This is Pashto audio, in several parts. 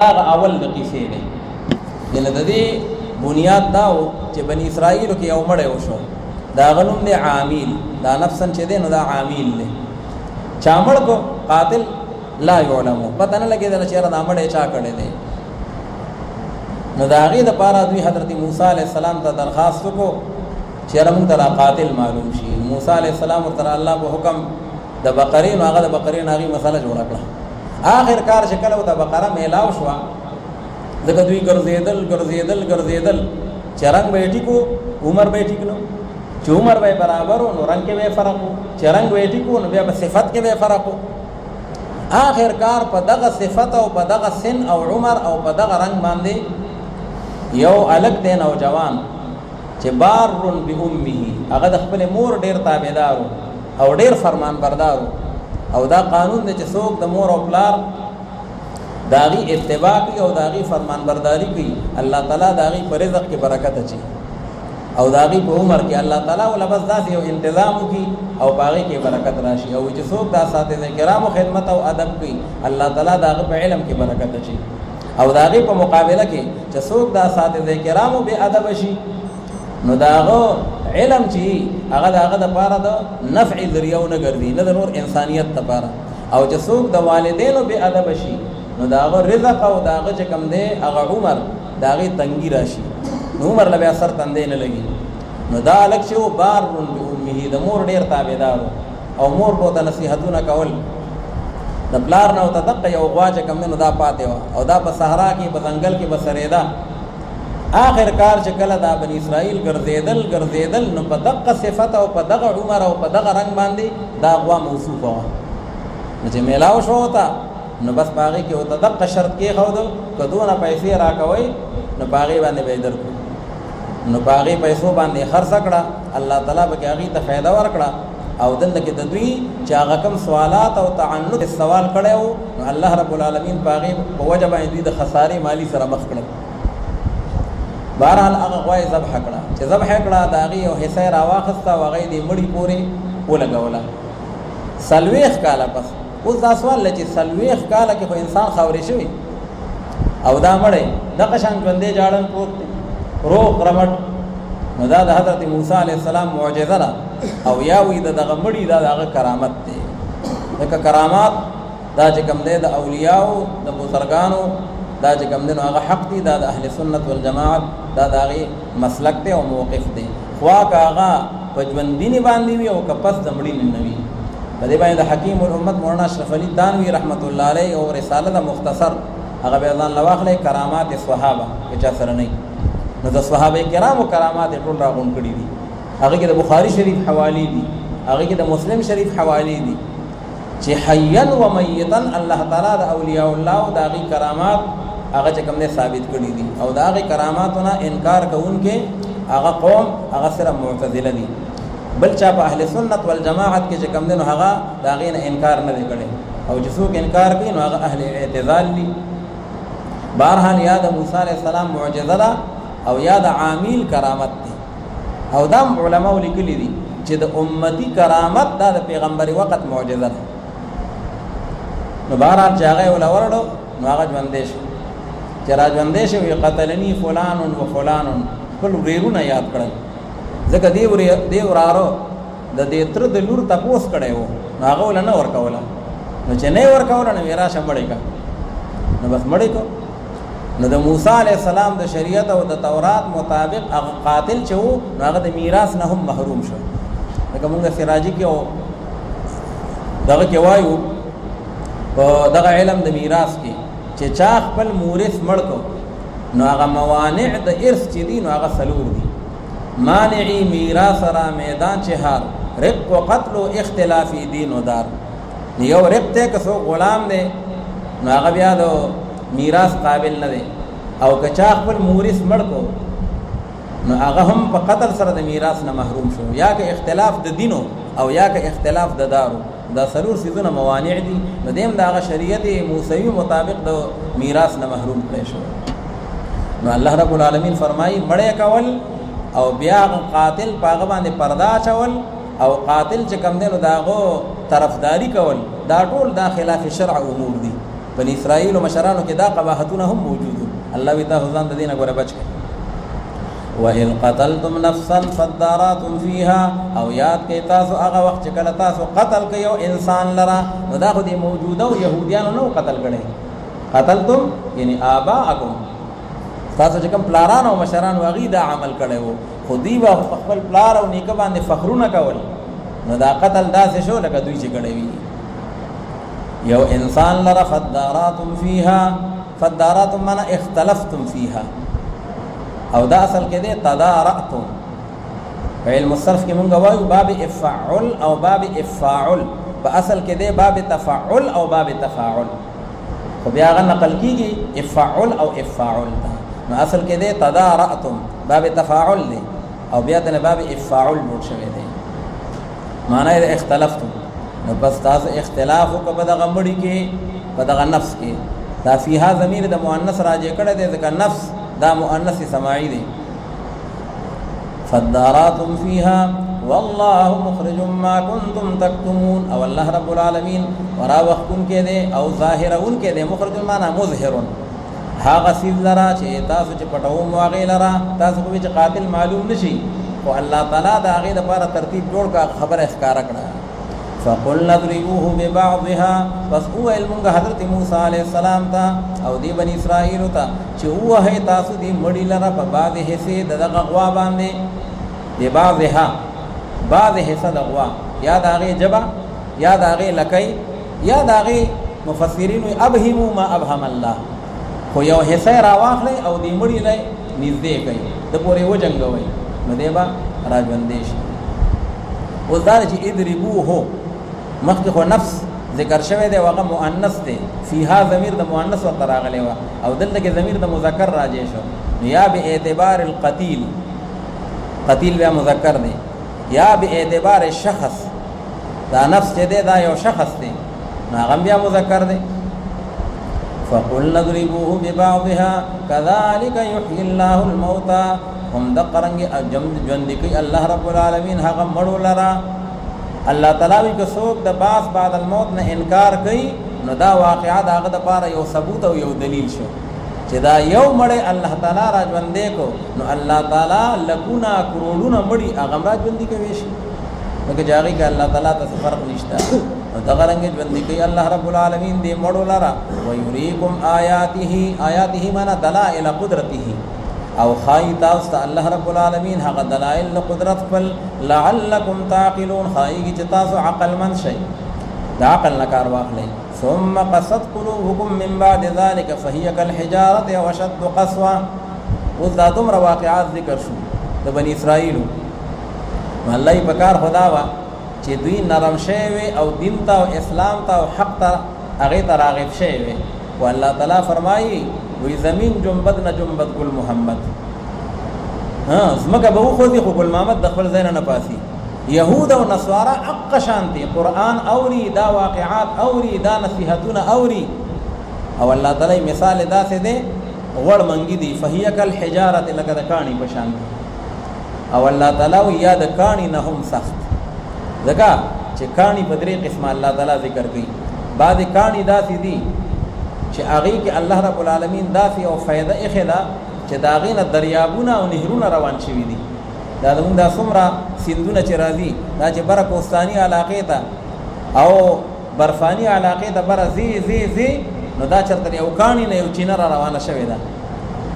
هغه اول د قصې دی یعنی د دې بنیاد دا و چې بني اسرائیلو کې یو مړی وشو دا غنوم دی عامل دا نفسن چې دی نو دا عامل دی چا مړ کو قاتل لا یعلمو پته نه لګېدله چې یاره دا مړی چا کړی دی نو د هغې دپاره دوی حضرت موسی علیه السلام ته درخواست وکړو چې یاره موږ ته دا قاتل معلوم شي موسی علیه السلام ورته الله په حکم د بقرې نو هغه د بقرې نه هغې مسله جوړه کړه آخر کار چې کله ورته بقره میلاو شوه ځکه دوی ګرځېدل چې رنګ به یې ټیک و عمر به یې ټیک نه چې عمر به یې برابر و نو رنګ کې به یې فرق و چې رنګ به یې ټیک و نو بیا به صفت کې به یې فرق و آخر کار په دغه صفت او په دغه سن او عمر او په دغه رنګ باندې یو الګ دی نوجوان چې بار بامه هغه د خپلې مور ډېر تابعدار او ډېر فرمان بردار او دا قانون دی چې څوک د مور او پلار د هغې اتباع کوي او د هغې فرمان برداري کوي الله تعالی د هغې په رزق کې برکت اچي او د هغې په عمر کې الله تعالی وله بس داسې یو انتظام وکړي او په هغې کې برکت راشي او چې څوک دا اساتذه کرامو خدمت او ادب کوي الله تعالی د هغه په علم کې برکت اچي او د هغې په مقابله کې چې څوک د اساتذه کرامو بې ادبه شي نو د هغه علم چې هغه د هغه دپاره د نفع ذریعه ونه ګرځي نه د نور انسانیت دپاره او چې څوک د والدینو بې ادبه شي نو د هغه رزق او د هغه چې کوم دی هغه عمر د هغې تنګي راشي نو عمر له بیا سر تندی نه لګي نو دا هلک چې و بار بامه د مور ډېر تابعدار او مور به ورته نصیحتونه کول د پلار نه ورته دقه یو غوا چې کوم دی نو دا پاتې وه او دا په صحرا کې په ځنګل کې به سرېده آخر کار چې کله دا بني اسرائیل ګرځېدل نو په دغه صفت او په دغه عمر او په دغه رنګ باندې دا غوا موصوفه وه نو چې میلاو شو ورته نو بس په هغې کې ورته دغه شرط کېښودو که دونه پیسې راکوئ نو په هغې باندې به یې درکړو نو په هغې پیسو باندې خرڅه کړه الله تعالی پکې هغې ته فایده ورکړه او دلته کې د دوی چې هغه کوم سوالات او تعنت سوال کړی و نو الله رب العالمین په هغې په وجه باندې دوی د خسارې مالي سره مخ کړل بهرحال هغه غوا یې ذبح کړه چې ذبح یې کړه د هغې یو حصه یې راواخېسته او هغه یې دې مړي پورې ولګوله 40 کاله پس اوس دا سوال دی چې 40 کاله کې خو انسان خاورې شوي او دا مړی دغه شان ژوندی جاړن پروت دی روغ رمټ نو دا د حضرت موسی علیه السلام معجزه ده او یا وی د دغه مړي دا د هغه کرامت دی ځکه کرامات دا چې کوم دی د اولیاو د بزرګانو دا چې کوم دی نو هغه حق دی دا د اهل سنت والجماعت دا د هغې مسلک دی او موقف دی خوا که هغه په ژوندینې باندې وي او که پس د مړینې نه وي په دې باندې د حکیم الامت مولانا اشرف علي دانوي رحمت الله علیه او رساله د مختصر هغه بیا ځان له واخلی کرامات صحابه که چا سره نه نو د صحابه کرامو کرامات یې ټول راغونډ کړي دي هغې کې د بخاري شریف حوالې دي هغې کې د مسلم شریف حوالې دي چې حیا و میتا الله تعالی د اولیاء الله د هغې کرامات هغه چې کوم دی ثابت کړي دي او د هغې کراماتو نه انکار کوونکې هغه قوم هغه صرف معتزله دي بل چا په اهل سنت والجماعت کې چې کوم دی نو هغه د هغې نه انکار نه دی کړی او چې څوک انکار کوي نو هغه اهل اعتزال دي بهرحال یا د موسی علیه السلام معجزه ده او یا د عامل کرامت دی او دا علماء لیکلي دي چې د امتی کرامت دا د پیغمبري وخت معجزه ده نو بهرحال چې هغه یې وله ورړو نو هغه ژوندی شو چې را ژوندی شو قتلني فلان و فلان خپل ورېرونه یاد کړل ځکه دې وراره د دې تره د لور تپوس کړی و نو هغه وله نه ورکوله نو چې نه یې ورکوله نو یې راشه مړی که نو بس مړی کو نو د موسی علیه السلام د شریعت او د تورات مطابق هغه قاتل چې و نو هغه د میراث نه هم محروم شو لکه مونږ سراجي کې او دغه کې وایو په دغه علم د میراث کې چې چا خپل مورث مړ کو نو هغه موانع د ارث چې دي نو هغه څلور دي مانعی میراث را میدان چې هار رق و قتل و اختلافی دین و دار یو رق دی که څوک غلام دی نو هغه بیا د میراث قابل نه دی او که چا خپل مورث مړ کو نو هغه هم په قتل سره د میراث نه محروم شو یا که اختلاف د دینو او یا که اختلاف د دارو دا څلور څیزونه موانع دي نو دیم د هغه شریعت موسوي مطابق د میراث نه محروم کړی شو نو الله رب العالمین فرمایي مړی کول او بیا قاتل په هغه باندې پرده اچول او قاتل چې کوم دی نو د هغو طرفداري کول دا ټول دا خلاف شرع امور دي بني اسرائیل او مشرانو کې دا قباحتونه هم موجود الله وی تاسو ځان د دینه ګوره بچ کړئ وَإِذْ قَتَلْتُمْ نَفْسًا فَادَّارَأْتُمْ فِيهَا او یاد کې تاسو هغه وخت چې کله تاسو قتل کړئ یو انسان لرا نو دا خو دې موجوده او يهوديانو نو قتل کړي قتلتم یعنی آباءکم تاسو چې کوم پلاران او مشران واغې دا عمل کړي وو خو دی به خپل پلار او نیکه باندې فخرونه کول نو دا قتل داسې شو لکه دوی چې کړي وي یو انسان لرا فَادَّارَأْتُمْ فِيهَا فَادَّارَأْتُمْ معنی اختلفتم فِيهَا او دا اصل کې ده تدارعتم په علم الصرف کې مونږ وایو باب افعل او باب افاعل په اصل کې ده باب تفعل او باب تفاعل خو بیا غن نقل کیږي افعل او افاعل نو اصل کې ده تدارعتم باب تفاعل دی او بیا د باب افاعل جوړ شوی دی معنی ده اختلفتم نو بس تاسو اختلاف کو په دغه مړی کې په دغه نفس کې دا فيها ضمیر د مؤنث راځي کړه دی ځکه نفس دا مؤنث سماعی دی فَادَّارَأْتُمْ فِيهَا وَاللَّهُ مُخْرِجٌ مَا كُنْتُمْ تَكْتُمُونَ او الله رب العالمین ورا وختون کې دی او ظاهرون کې دی مخرج معنا مظهر هغه سیز لرا چې تاسو چې پټو مواغې لرا تاسو کوی چې قاتل معلوم نشي او الله تعالی دا هغه لپاره ترتیب جوړ کا خبره ښکارا کړه فقلنا اضربوه ببعضها بس هو علم حضرت موسی علیہ السلام تا او دی بنی اسرائیل تا چې هو هي تاسو دی مړی لره په بعض حصے دغه غوا باندې ببعضها بعض حصہ دغوا یا داغه جبا یا داغه لکای یا داغه مفسرین ابهموا ما ابهم الله خو یو حصہ راواخلې او دی مړی لای نږدې کوي د پورې وجنګوي نو دیبا راځوندې شي وزدار چې ادربوه مخکې خو نفس ذکر شوی دی هغه مؤنث دی فيها ضمیر د مؤنث ورته راغلی و او دلته کې ضمیر د مذکر راځي شو یا به اعتبار القتیل قتیل بیا مذکر دی یا به اعتبار الشخص دا نفس چې دی دا یو شخص دی هغه بیا مذکر دی فقلنا اضربوه ببعضها كذلك يحيي الله الموتى هم دقرنګ ژوند کوي الله رب العالمین هغه مړو لرا الله تعالی کو څوک د باس بعد الموت نه انکار کوي نو دا واقعات هغه د پاره یو ثبوت او یو دلیل شو چې دا یو مړی الله تعالی را ژوندې کو نو الله تعالی لکونا کروڑونه مړی هغه را ژوندې کوي شي نو که جاغي کې الله تعالی ته فرق نشته نو دا رنګ ژوندې کوي الله رب العالمین دې مړو لرا ويريكم آیاته معنا دلائل قدرته او خای تاسو الله رب العالمین هغه دلائل قدرت فل لعلکم تعقلون خایږي چې تاسو عقل مند شئ دا عقل نکار واخلئ ثم قست قلوبكم من بعد ذلك فهي كالحجاره وشد قسوه وذا تمر واقعات ذکر شو د بنی اسرائیل الله پکار خدا وا چې دوی نرم شوی او دین ته او اسلام ته او حق ته هغه ته راغب شوی او الله تعالی فرمایي وی زمین جنبت نه جنبت ګل محمد ها زمکه به خو دي خو ګل محمد د خپل ځای نه پاسي يهود او نصارا حق شانتي قران اوري دا واقعات اوري دا نصيحتونه اوري او الله تعالی مثال داسې ده غړ منګي دي فهي كالحجاره لکه د کانی په شان او الله تعالی یاد کانی نه هم سخت ځکه چې کانی په درې قسم الله تعالی ذکر کوي بعض کانی داسې دي چې هغه کې الله رب العالمین دافع او فائدہ اخلا چې داغینه دریابونه او نهرونه روان شوي دي دا زموږ د څومره سیندونه چې راځي دا چې بره کوستاني علاقې ته او برفانی علاقې ته بره زی نو دا چرته یو کانی نه یو چینه را روانه شوې ده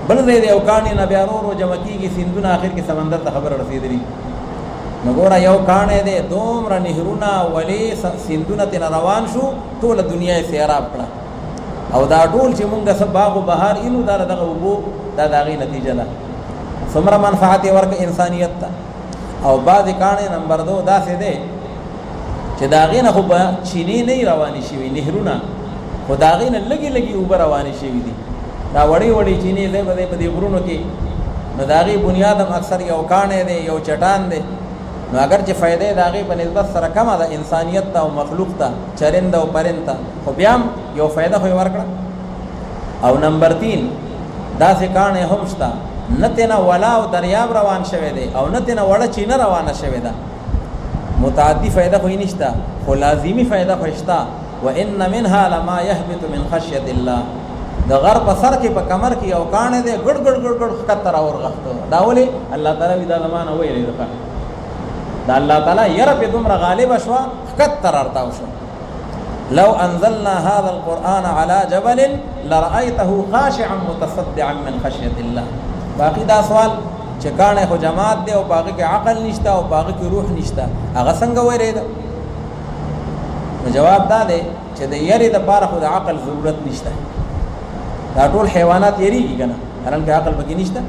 بل ځای د یو کانی نه بیا ورو جمع کېږي سیندونه اخر کې سمندر ته خبر رسېدلي نو ګوره یو کانی دی دومره نهرونه ولې سیندونه ترې روان شو ټوله دنیا یې سیراب کړه او دا ټول چې مونږ د باغ او بهار اینو دا دغه وبو دا دغه نتیجه ده څومره منفعت ورکه انسانیت ته او بعد کانه نمبر 2 دا څه ده چې دا غینه خو به چینی نه رواني شي نهرونه خو دا غینه لګي اوبر رواني شي دي دا وړي چینی ده په دې غرونو کې نو دا غي بنیاد هم اکثر یو کانه ده یو چټان ده نو اگر چې فائدې دا غي په نسبت سره کم ده انسانیت ته او مخلوق ته چرند او پرند ته خو بیا یو فائدہ خو ورکړه او نمبر 3 دا څه کانه هم شته نتینا ولا او دریاب روان شوه دی او نتینا وړه چینه روانه شوه ده متعدی فائدہ خو نشته خو لازمی فائدہ خو شته وان منها لما يهبط من خشيه الله د غر په سر کې په کمر کې او کانه دې ګډ ګډ ګډ ګډ خطر اور غختو دا ولي الله تعالی وی دا زمانہ ویلې ده دا الله تعالی ير په دومره غالب شو خطر ارتاو شو لو انزلنا هذا القران على جبل لرايته خاشعا متصدعا من خشيه الله باقی دا سوال چې کانه خو جماعت دی او باقی کې عقل نشتا او باقی کې روح نشتا هغه څنګه ویری دا جواب دا دی چې د یری د بار خو د عقل ضرورت نشته دا ټول حیوانات یریږي کنه هرن کې عقل پکې نشته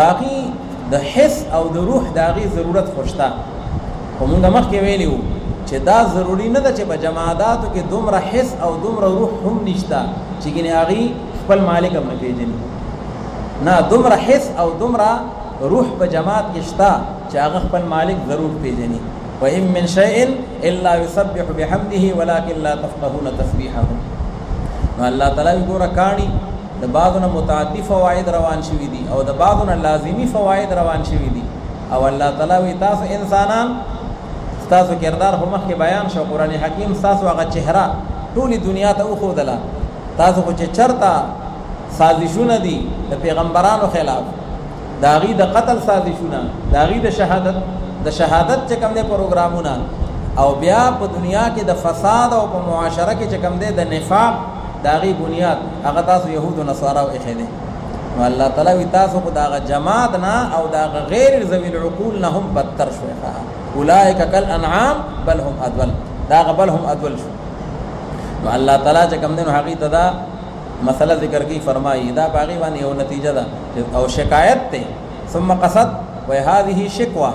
باقی د حس او د روح داغي ضرورت خوشتا همغه مخکې ویلیو چې دا ضروری نه ده چې په جماعاتو کې دومره حس او دومره روح هم نشتا چې ګنې هغه خپل مالک هم نه پیژني نه دومره حس او دومره روح په جماعت کې شتا چې هغه خپل مالک ضرور پیژني وَإِن مِّن شَيْءٍ إِلَّا يُسَبِّحُ بِحَمْدِهِ وَلَكِن لَّا تَفْقَهُونَ تَسْبِيحَهُ نو الله تعالی ګوره کاڼي د بعضونه متعدی فواید روان شوي دي او د بعضونه لازمی فواید روان شوي دي او الله تعالی وی تاسو انسانان تاسو کردار خو مخکې بیان شو قران حکیم تاسو هغه چهره ټولي دنیا ته وښودله تاسو خو چې چرته سازشونه دي د پیغمبرانو خلاف داغي د قتل سازشونه داغي د شهادت چې کوم دي پروګرامونه او بیا په دنیا کې د فساد او په معاشره کې چې کوم دي د نفاق داغي بنیاد هغه تاسو يهود او نصارا او اخیده نو الله تعالی وی تاسو کو داغه جماعت نه او داغه غیر ذوی العقول نه هم بدتر شوي اولئک کالانعام بل هم ادول داغه بل هم ادول شو نو الله تعالی چې کوم دي نو حقیقت دا مسله ذکر کی فرمایي دا باغی باندې یو نتیجه ده او شکایت ته ثم قصد وهذه شکوه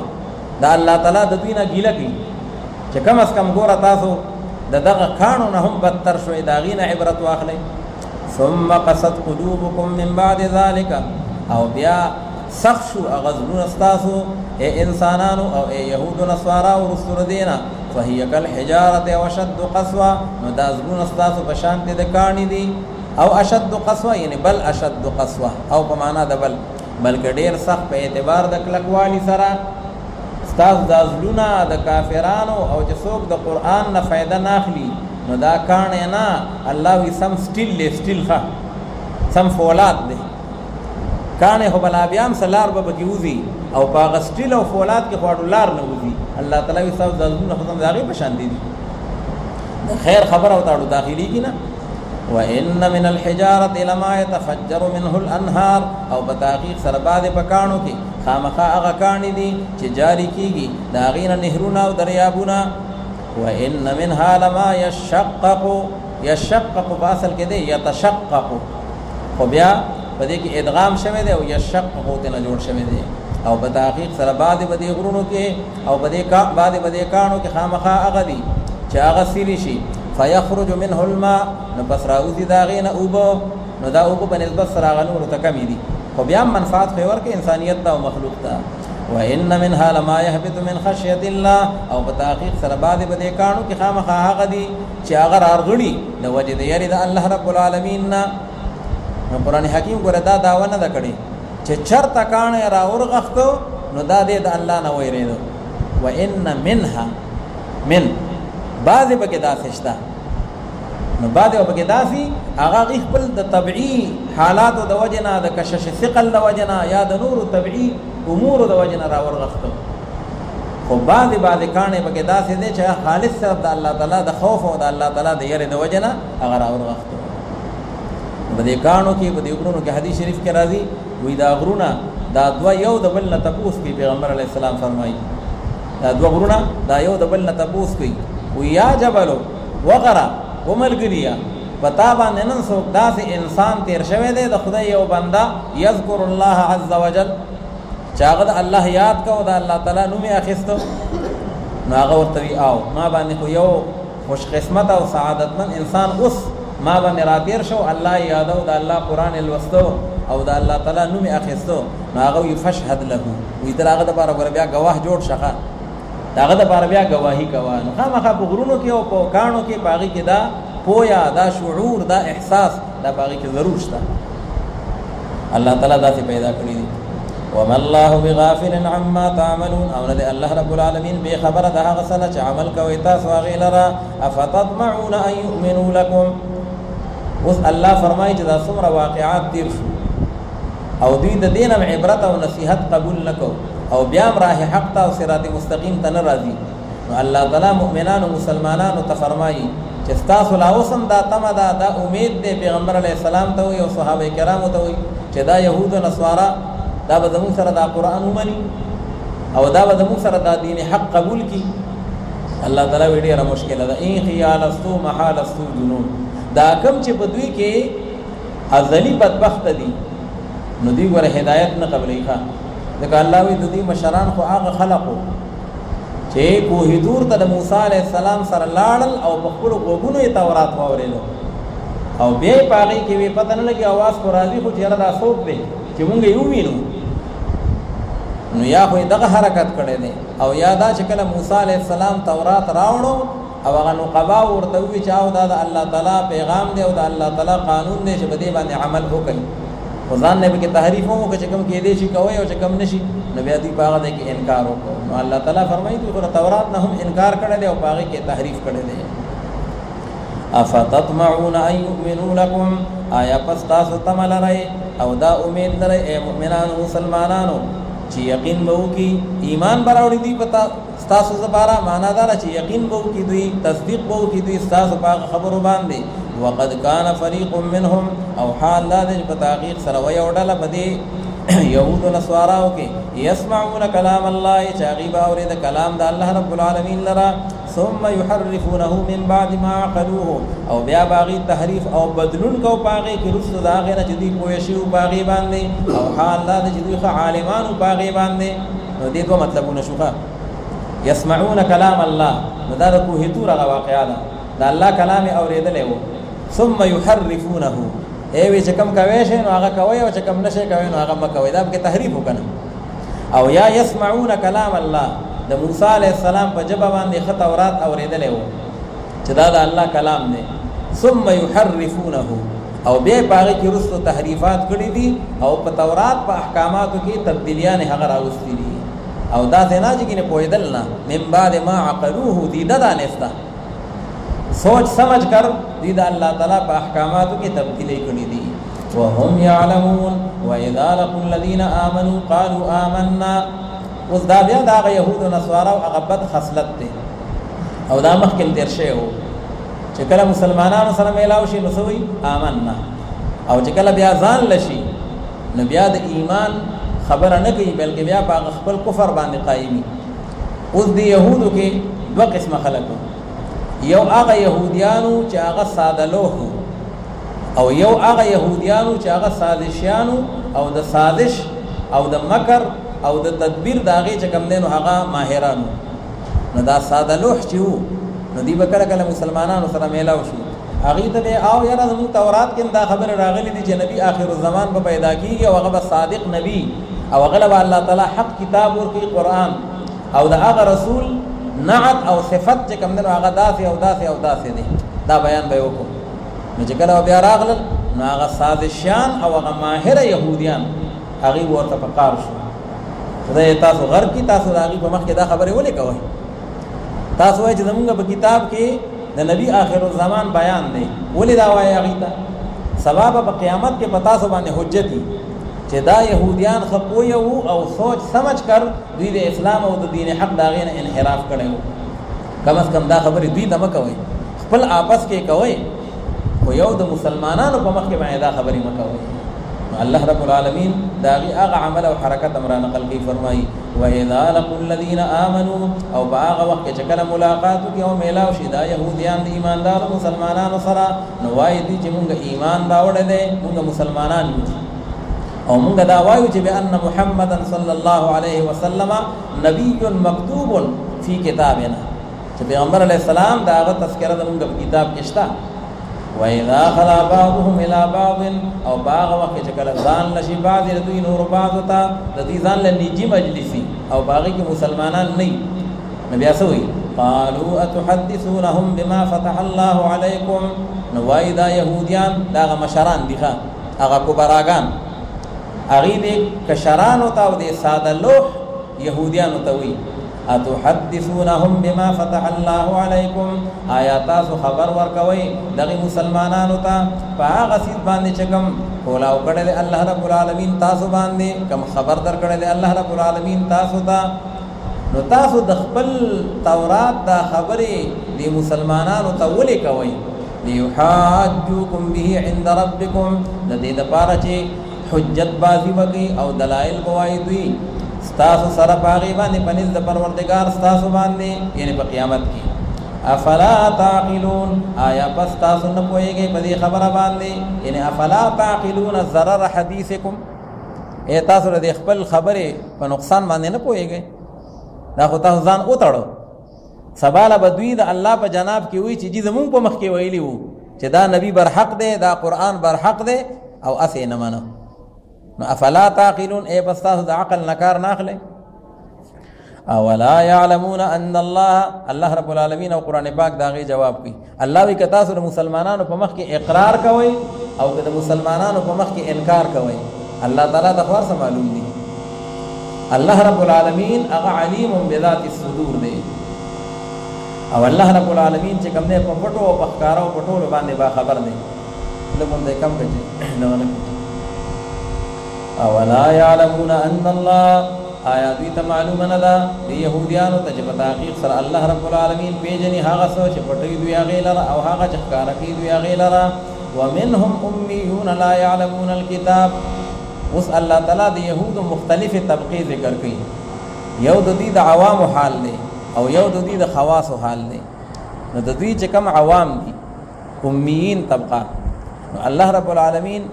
دا الله تعالی د دینه ګیله کی چې کم اس کم ګور تاسو دغه کانو نه هم بدتر شوي داغینه عبرت واخلئ ثم قصد قلوبكم من بعد ذلك او بیا سخت شو غزلون استاسو اے انسانانو او اے يهود نصارا او رسول دینا فهي كالحجاره وشد قسوه نو دا زلون استاسو بشانت د کانی دي او اشد قسوه یعنی بل اشد قسوه او په معنا د بلکې ډیر سخت په اعتبار د کلکوالی سره استاذ دازلونا د کافرانو او چې څوک د قران نه فائدہ ناخلی نو دا کانه نه الله وی سم سټیل ښه سم فولاد دی کانه هو بلا بیام سلار به بګیوزی او باغ سټیل او فولاد کې خواړو لار نه وځي الله تعالی وی سم دازلونا ختم داغي په شان دي خیر خبر او تاړو داخلي کی نه وان من الحجاره لما يتفجر منه الانهار او بتحقیق سره بعد پکانو کې خامخا هغه کانی دي چې جاری کیږي دا غینه نهرونه او دریابونه وان منها لما يشقق فاصل کې دی يتشقق خو بیا په دې کې ادغام شوه دی او يشقق ته نه جوړ شوه دی او په تحقیق سره بعد بدی غرونو کې او بعد بدی کانو کې خامخا هغه دي چې هغه سری شي فيخرج منه الماء نو بس راوزی دا غینه اوبو نو دا اوبو په نسبت سره غنور ته کمی دي خو بیا منفعت خو ورکه انسانیت دا او مخلوق دا وان منها لما يهبط من خشيه الله او بتحقیق سره بعد بده کانو کې خامخا هغه دي چې هغه ارغړي د وجه د یری د الله رب العالمین نو قران حکیم ګره دا داوا نه کړي چې چرته کانه را ورغختو نو دا د الله نه ویریدو وان منها من بعض بګه داسشتا نو بعد او بګه داسي هغه خپل د طبيعي حالات او د وجنا د کشش ثقل د وجنا یا د نور طبيعي امور د وجنا را ورغختو خو بعد کانه بګه داسي دي چې خالص صرف د الله تعالی د خوف او د الله تعالی د یری د وجنا هغه را ورغختو بده کانو کې بده غرونو کې حدیث شریف کې راځي وې دا غرونه دا دوا یو د بل نه تپوس کې پیغمبر علی السلام فرمایي دا دوا غرونه دا یو د بل نه تپوس کوي ویا جبلو وغرا وملګریا پتا باندې نن څوک داسې انسان تیر شوی دی د خدای یو بندا یذکر الله عز وجل چاغه د الله یاد کو د الله تعالی نوم اخیستو نو هغه ورته او ما باندې خو یو خوش قسمت او سعادتمن انسان اوس ما باندې راتیر شو الله یادو د الله قران الوستو او د الله تعالی نوم اخیستو نو هغه یفشهد له وی ترغه د بار بیا گواه جوړ شخه داغه د بار بیا گواہی کوي نو خامخا بغرونو کې او په کانو کې باغی کې دا پویا دا شعور دا احساس دا باغی کې ضرور شته الله تعالی ذات پیدا کړی دي وما الله بغافل عما تعملون او ندی الله رب العالمین بے خبر ده هغه څه چې عمل کوي تاسو هغه لرا افتطمعون ان يؤمنوا لكم. اوس الله فرمایي چې دا څومره واقعات تیر شو او دوی د دین عبرت او نصیحت قبول نکو او بیا راه حق ته او صراط مستقیم ته ناراضي. نو الله تعالی مؤمنان او مسلمانانو ته فرمایي چې تاسو لا اوسم دا تمه دا امید دی پیغمبر علی السلام ته او صحابه کرامو ته وي چې دا يهود او نصارا دا به زموږ سره دا قرآن ومني او دا به زموږ سره دا دین حق قبول کی. الله تعالی وی ډیره مشکله ده. ان خیال استو محال استو جنون. دا کم چې په دوی کې ازلی بدبخت دي نو دوی ور هدایت نه قبلې ښه. ځکه الله وی د دې مشران خو هغه خلقو چې کوه دور ته د موسی علی السلام سره لاړل او په خپل غوږونو یې تورات واورېدو او بیا یې پاغي کې وی پته نه لګي आवाज کو راځي خو چیرې دا څوک دی چې مونږ یو وینو. نو یا خو دغه حرکت کړی دی او یا دا چې کله موسی علیه السلام تورات راوړو او هغه نقبا ورته وی چې او دا د الله تعالی پیغام دی او د الله تعالی قانون دی چې په دې باندې عمل وکړي. خو ځان نه به کې تحریف مو چې کوم کې دې شي کوي او چې کوم نشي نو بیا دې په هغه دی کې انکار وکړو. نو الله تعالی فرمایي چې تورات نه هم انکار کړی دی او په هغه کې تحریف کړی دی. افتطمعون ان يؤمنوا لكم آیا پس تاسو تمه لرئ او دا امید لرئ اے مؤمنانو مسلمانانو چې یقین به وکړي ایمان به راوړي دوی په ستاسو زباره معنا دا چې یقین به وکړي دوی تصدیق به وکړي دوی ستاسو په خبرو باندې. وقد كان فريق منهم او حال دا چې په تحقیق سره ویو ډله په دې یهود و نصاراو کې يسمعون كلام الله چې هغوی به اورېده کلام د الله رب العالمین لره ثم يحرفونه من بعد ما عقلوه او بیا باغی تحریف او بدلون کو پاغي کې رسو دا غنه چې دوی پوه شي او باغی باندې او حال دا چې دوی عالمان او باغی باندې. نو دې دوه مطلبونه شوخه يسمعون كلام الله نو دا د کوه تور هغه واقعا ده دا الله کلام اورېدلې وو ثم يحرفونه ای وی چې کم کوي شي نو هغه کوي او چې کم نشي کوي نو هغه مکوي دا به تحریف وکنه. او یا يسمعون كلام الله د موسی علیہ السلام په جبه باندې خط اورات اوریدلې وو چې دا د الله کلام دی ثم يحرفونه او بیا پاره کې رسو تحریفات کړې دي او په تورات په احکاماتو کې تبدیلیان هغه راوستي دي او دا څنګه چې نه پویدل نه من بعد ما عقلوه دي دا نستا سوچ سمجھ کر دي د الله تعالی په احکاماتو کې تبدیلی کړې دي. وهم يعلمون واذا لقوا الذين امنوا قالوا آمنا. اوس دا بیا دا يهود او نصارا او هغه بد خصلت دي او دا مخکې تیر شوی وو چې کله مسلمانانو سره میلاو شي نو سوي آمنا او چې کله بیا ځان لشي نو بیا د ایمان خبره نه کوي بلکې بیا په خپل کفر باندې قایمي. اوس د يهودو کې دوه قسمه خلک یو هغه يهوديانو چې هغه ساده لوح او یو هغه يهوديانو چې هغه سازشیانو او د سازش او د مکر او د تدبیر داغه چې کم دینو هغه ماهرانو. نو دا ساده لوح چې وو نو دی به کله مسلمانانو سره میلاو شو هغه ته او یاره زموږ تورات کې دا خبر راغلی دی چې نبی آخر الزمان به پیدا کیږي او هغه صادق نبی او هغه الله تعالی حق کتاب ورکی قرآن او دا هغه رسول نعت او صفت چې کم دینو هغه داسې او داسې او داسې دي دا بیان به وکړو. نو چې کله بیا راغلل نو هغه سازشیان او هغه ماهر يهوديان هغه ورته پکار شو خدای تاسو غر کی تاسو داغي په مخ کې دا خبره ولې کوي تاسو وایي چې زمونږ په کتاب کې د نبی آخر الزمان بیان دی ولې دا وایي هغه ته سبب په قیامت کې پتا سو باندې حجت دي چې دا يهوديان خپوي او سوچ سمجھ کر دوی د اسلام او د دین حق داغې نه انحراف کړي کم از کم دا خبره دوی ته مکوي خپل آپس کې کوي خو یو د مسلمانانو په مخ کې باندې دا خبره مکوي. الله رب العالمین داغي هغه عمل او حرکت امر نقل کی فرمایي واذا لقوا الذين امنوا او باغ وخت چې کله ملاقات کې او میلاو شي دا يهوديان د ایماندار مسلمانانو سره نو وایي دي چې موږ ایمان راوړل دي موږ مسلمانان یو او موږ دا وایو چې بان محمد صلی الله علیه وسلم نبی مکتوب فی کتابنا چې پیغمبر علیه السلام دا هغه تذکرہ د موږ په کتاب کې شته. وَإِذَا خَلَا بَعْضُهُمْ إِلَى بَعْضٍ او باغ وخت چې کله ځان لشي بعض دوی نور بعض ته د دې ځان له نجی مجلسي او باغی کې مسلمانان نه نبی اسوي قالوا اتحدثونهم بما فتح الله عليكم. نو وای دا يهوديان دا مشران دي هغه کبراګان هغې دې کشرانو ته او دې ساده لوح یهودیانو ته وایي اتحدثونهم بما فتح الله علیکم آیا تاسو خبر ورکوئ دغې مسلمانانو ته په هغه څیز باندې چې کوم کولاو کړی دی الله رب العالمین تاسو باندې کوم خبر در کړی دی الله رب العالمین تاسو ته نو تاسو د خپل تورات دا خبرې دې مسلمانانو ته ولې کوئ لیحاجوکم به عند ربکم د دې دپاره چې حجت بازی وکړي او دلایل گواهی دوی ستاسو سره په هغې باندې په نزد پروردګار ستاسو باندې یعنې په قیامت کې افلا تعقلون آیا پس تاسو نه پوهېږئ په دې خبره باندې یعنې افلا تعقلون ضرر حدیثکم ای تاسو د خپل خبرې په نقصان باندې نه پوهېږئ دا خو تاسو ځان وتړو سباله به دوی د الله په جناب کې وایي چې جي زمونږ په مخ کې ویلي وو چې دا نبی برحق دی دا قرآن برحق دی او اسې نه منه نو افلا تعقلون ای پس تاسو د عقل نه کار نه اخلئ اولا یعلمون ان الله رب العالمین او قرآن پاک د هغې جواب کوي الله وایي که تاسو د مسلمانانو په مخ کې اقرار کوئ او که د مسلمانانو په مخ کې انکار کوئ الله تعالی ته خو هر څه معلوم دي الله رب العالمین هغه علیم بذات الصدور دی او الله رب العالمین چې کوم دی په پټو او په ښکاره او په ټولو باندې باخبر دی لږ همدی کم کړئ اولا یعلمون ان الله آیا دوی ته معلومه نه ده د یهودیانو ته چې په تحقیق سره الله رب العالمین پیژني هغه څه چې پټوي دوی هغې لره او هغه چې ښکاره کوي دوی هغې لره ومنهم امیون لا یعلمون الکتاب اوس الله تعالی د یهودو مختلفې طبقې ذکر کوي یو د دوی د عوامو حال دی او یو د دوی د خواصو حال دی نو د دوی چې کوم عوام دي امیین طبقه نو الله رب العالمین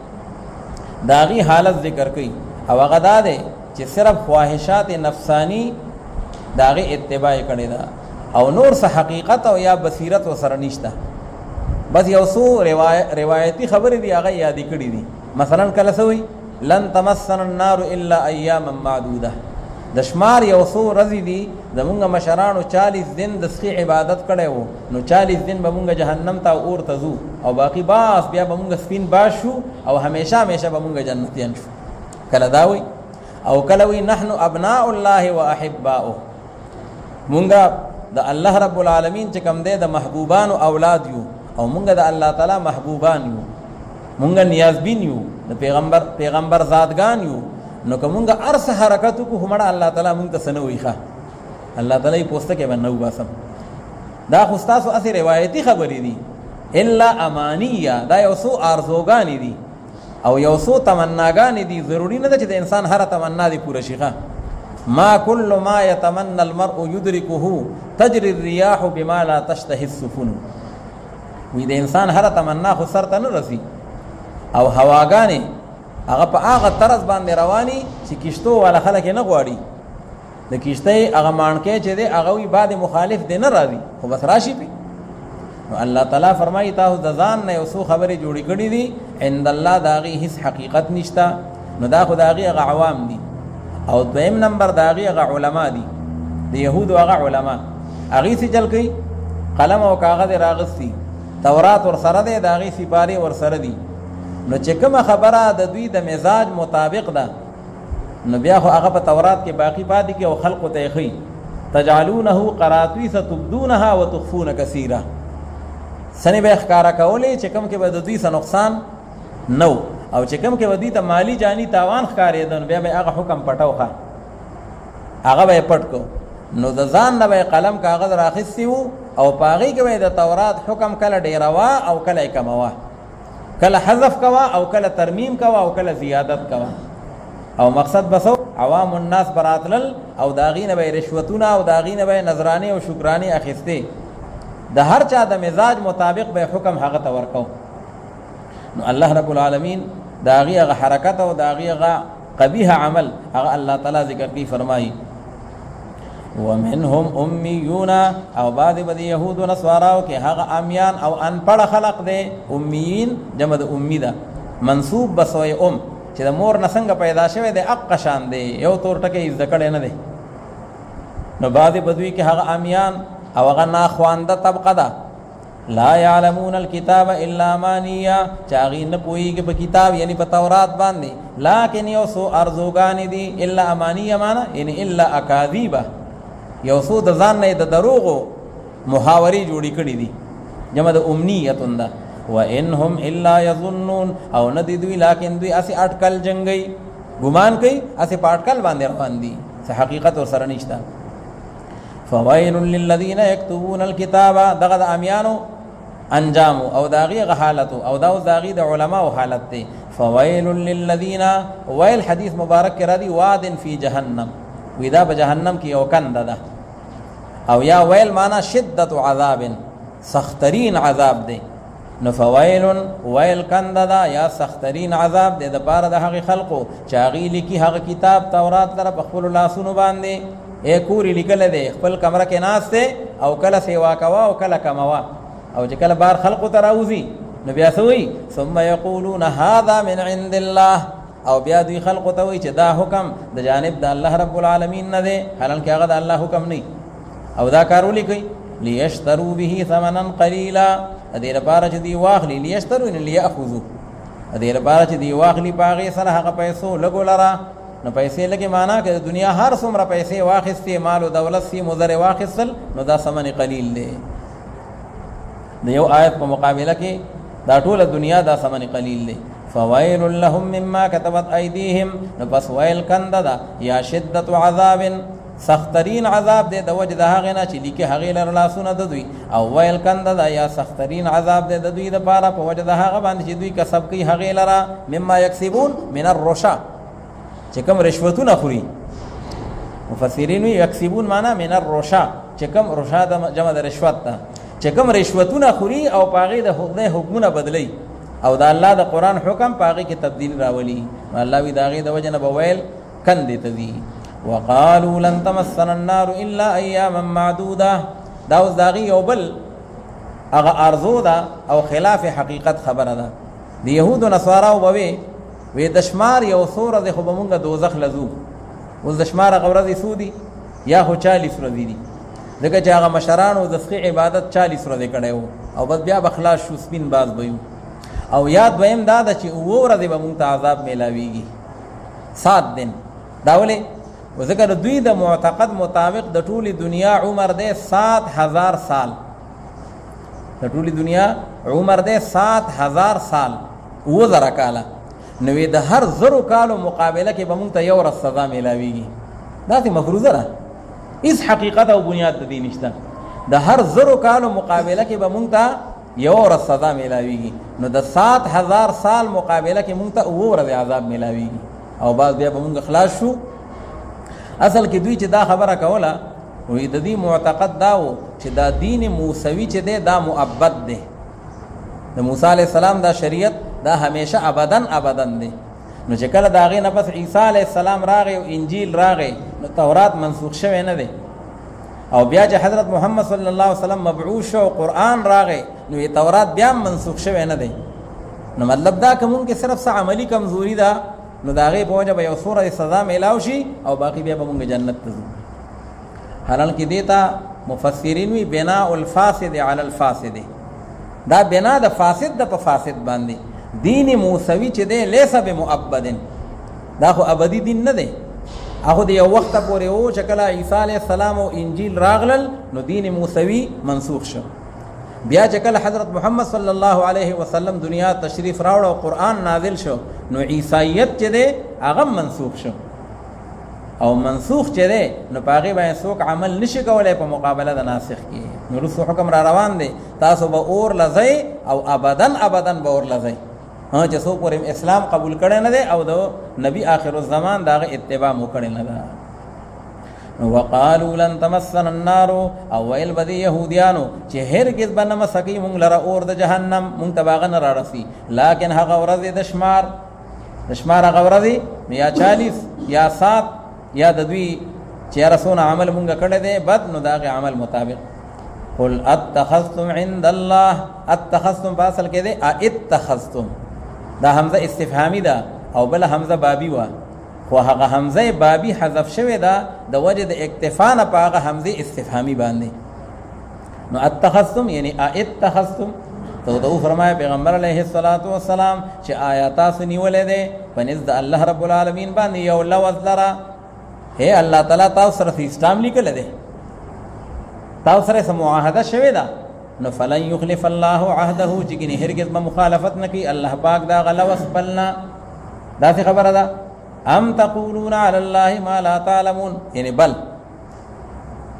د هغې حالت ذکر کوي او هغه دا دی چې صرف خواهشات نفسانی د هغې اتباع یې کړې ده او نور څه حقیقت او یا بصیرت ورسره نشته بس یو څو روایتي خبرې دي هغه یادې کړي دي مثلا کله څه وایي لن تمسنا النار الا ایاما معدوده د شمار یو څو ورځې دي زمونږ مشرانو 40 دن د سخي عبادت کړی و نو 40 دن به مونږ جهنم ته اور ته ځو او باقي باس بیا به مونږ سپین باز شو او همیشه همیشه به مونږ جنتیان شو کله دا وایي او کله وایي نحن ابناء الله و احباؤه مونږ د الله رب العالمین چې کوم دی د محبوبانو اولاد یو او مونږ د الله تعالی محبوبان یو مونږ نیازبین یو د پیغمبر ذاتګان یو نو که مونږ هر څه حرکت وکړو خو مړه الله تعالی مونږ ته څه نه وایي ښه الله تعالی یې پوسته کې به نه وباسم دا خو ستاسو هسې روایتي خبرې دي الا امانیه دا یو څو آرزوګانې دي او یو څو تمناګانې دي ضروري نه ده چې د انسان هره تمنا دې پوره شي ښه ما كل ما يتمنى المرء يدركه تجري الرياح بما لا تشتهي السفن وی د انسان هره تمنا خو سر ته نه رسي او هواګانې هغه په هغه طرز باندې رواني چې کشتو والا خلک یې نه غواړي د کشتۍ هغه مانکې چې دی هغه وي بعد مخالف دی نه راځي خو بس راشي پې نو الله تعالی فرمایي تاسو د ځان نه یو څو خبرې جوړې کړي دي عند الله د هغې هېڅ حقیقت نشته نو دا خو د هغې هغه عوام دي او دویم نمبر د هغې هغه علما دي د یهودو هغه علما هغې څه چل کوي قلم او کاغذ یې راغستي تورات ورسره دی د هغې سپارې ورسره دي نو چې کومه خبره د دوی د مزاج مطابق ده نو بیا خو هغه په تورات کې باقي پاتې کې او خلقو ته یې ښي تجعلونه قراطیس تبدونها وتخفون کثیره سنې به یې ښکاره کولې چې کوم کې به د دوی څه نقصان نو او چې کوم کې به دوی ته مالي جاني تاوان ښکارېده نو بیا به یې هغه حکم پټو ښه هغه به یې پټ کو نو د ځان نه به یې قلم کاغذ راخیستي وو او په هغې کې به یې د تورات حکم کله ډېروه او کله یې کموه کله حذف کوا او کله ترمیم کوا او کله زیادت کوا او مقصد بسو عوام الناس براتلل او داغینه به رشوتونه او داغینه به نظرانی او شکرانی اخیسته د هر چا د مزاج مطابق به حکم هغه ته ورکو نو الله رب العالمین داغي هغه حرکت او داغي هغه قبیح عمل هغه الله تعالی ذکر کی فرمایي ومنهم امیون او بعد بد یهود و نصاراو کې هغه امیان او انپړ خلق دي امیین جمع د امید منسوب بسوی چې د مور نه څنګه پیدا شوی دی اق شان دی یو تور ټکی ذکر نه دی نو بعد بدوی کې هغه امیان او هغه ناخوانده طبقه ده لا يعلمون الكتاب الا امانيا چاغي نه پويږي په کتاب یعنی په تورات باندې لكن یوسو ارزوګان دي الا امانيا معنا یعنی الا اکاذیب یوسو د ځان نه د دروغو محاوري جوړی کړی دي جمع د امنیتون ده وانهم الا يظنون او ندي دوی لكن دوی اسی اٹکل جنگي ګمان کوي اسی پاٹکل باندې روان دي څه حقیقت ور سره نشته فويل للذين يكتبون الكتاب دغه امیانو انجام او داغي حالت او داغي د علماء حالت ته فويل للذين ويل حدیث مبارک را دي واد في جهنم ودا بجهنم کی او کند ده او یا ويل معنا شدت عذاب سخترین عذاب ده نو فويل ويل کند ده یا سخترین عذاب ده د بار د هغه خلقو چاغي لکی هغه کتاب تورات در په خپل لاسونو باندې ایکوري لیکل ده خپل کمره کې ناشته او کله سیوا کوا او کله کموا او چې کله بار خلق تراوزی نو بیا سوی ثم یقولون هذا من عند الله او بیا دوی خلق ته وی چې دا حکم د جانب د الله رب العالمین نه دی حالانکه هغه د الله حکم نه او دا کار ولي ليشتروا به ثمنا قليلا دې لپاره چې دی واخلي ليشتروا ان ليأخذوا دې لپاره چې دی واخلي باغې سره هغه پیسو لګولرا نو پیسې لګي معنا کې دنیا هر څومره پیسې واخستې مال او دولت سي مزر واخصل نو دا ثمن قلیل دی د یو آیت په مقابله کې دا ټول دنیا دا ثمن قلیل دی فويل لهم مما كتبت ايديهم نو بس ويل کندا یا شدت عذاب سخترین عذاب دے د وجه د هغه نه چې لیکي هغه لر لاسونه د دوی او ویل کندا یا سخترین عذاب دے د دوی د پاره په وجه د هغه باندې چې دوی کسب کوي هغه لرا مما یکسبون من الرشا چې کوم رشوتونه خوري مفسرین یکسبون معنا من الرشا چې کوم رشا د جمع د رشوت ته چې کوم رشوتونه خوري او پاغي د حکمونه بدلی او د الله د قران حکم پاغي کې تبدیل راولي الله وی داغه د وجه نه بویل کندې تدي وقالوا لن تمسنا النار الا اياما معدوده دا اوس داغي یو بل هغه ارزو ده او خلاف حقیقت خبره ده د يهود او نصارا وبوي وې د شمار یو سوره د خو بمونږه دوزخ لزو اوس د شمار غورزي سودي یا خو 40 ورځې دي دغه چې هغه مشرانو د فقې عبادت 40 ورځې کړو او بس بیا بخلاص شو سپین باز بيو او یاد دویم دا چې و ورځې به مونږ ته عذاب ملاويږي 7 دن داوله وذکر دوی د معتقد مطابق د ټولي دنیا عمر ده 7000 سال د ټولي دنیا عمر ده 7000 سال و زرا کاله نو د هر زرو کالو مقابله کې به مونږ ته یو ورځ سزا ملاويږي دا ته مفروضه ده اس حقیقت او بنیاد د دین نشته د هر زرو کالو مقابله کې به مونږ ته یو ورځ سزا ملاويږي نو د 7000 سال مقابله کې مونږ ته و ورځ عذاب ملاويږي او بعد بیا به مونږ خلاص شو اصل کې دوی چې دا خبره کوله وې د دې معتقد داو چې دا دین موسوي چې دی دا مؤبد دی د موسی عليه السلام دا شریعت دا همیشه ابدن دی نو چې کله دا غي نه پس عیسی علیه السلام راغی او انجیل راغی نو تورات منسوخ شوی نه دی او بیا چې حضرت محمد صلی الله علیه وسلم مبعوث شو قرآن راغی نو تورات بیا منسوخ شوی نه دی نو مطلب دا کوم کې صرف څه عملی کمزوري ده نو دا غي په وجه به یو سوره سزا ملاو شي او باقی بیا به مونږ جنت ته ځو حالانکه دیتا مفسرین وی بناء الفاسد علی الفاسد دا بنا د فاسد د په فاسد باندې دین موسوی چې دی لیس بمؤبد دا خو ابدی دین نه دی هغه د یو وخت پورې او چې کله عیسی علیه السلام او انجیل راغلل نو دین موسوی منسوخ شو بیا چې کله حضرت محمد صلی الله علیه وسلم دنیا تشریف راوړ او قرآن نازل شو نو عیسایت چې دی هغه منسوخ شو او منسوخ چې دی نو پاغي باندې څوک عمل نشي کولای په مقابله د ناسخ کې نو رسو حکم را روان دی تاسو به اور لځي او ابدن به اور لځي ها چې څوک پر اسلام قبول کړي نه دی او د نبی آخر الزمان داغه اتباع مو کړي نه ده وقالوا لن تمسنا النار او ويل بدي يهوديانو چې هرگز به نه مسکی مونږ لره اور د جهنم مونږ تباغه نه را رسی لکن هغه ورځ د شمار هغه ورځ یا 40 یا 7 یا د دوی چې رسول عمل مونږ کړی دی بد نو داغه عمل مطابق قل اتخذتم عند الله اتخذتم فاصل کې دی اتخذتم دا حمزه استفهامی ده او بل حمزه بابی و خو هغه حمزه بابی حذف شوی ده د وجه د اکتفا نه په هغه حمزه استفهامی باندې نو اتخذتم یعنی اتخذتم تو دو فرمایا پیغمبر علیہ الصلوۃ والسلام چې آیات نیولې ده پنځ د الله رب العالمین باندې یو لوز لرا ہے الله تعالی تاسو سره اسلام لیکل ده تاسو سره معاهده شوی ده نو فلن یخلف الله عهده چې ګنې هرگز به مخالفت نکي الله پاک دا غلوس بلنا دا څه خبره ده ام تقولون علی الله ما لا تعلمون یعنی بل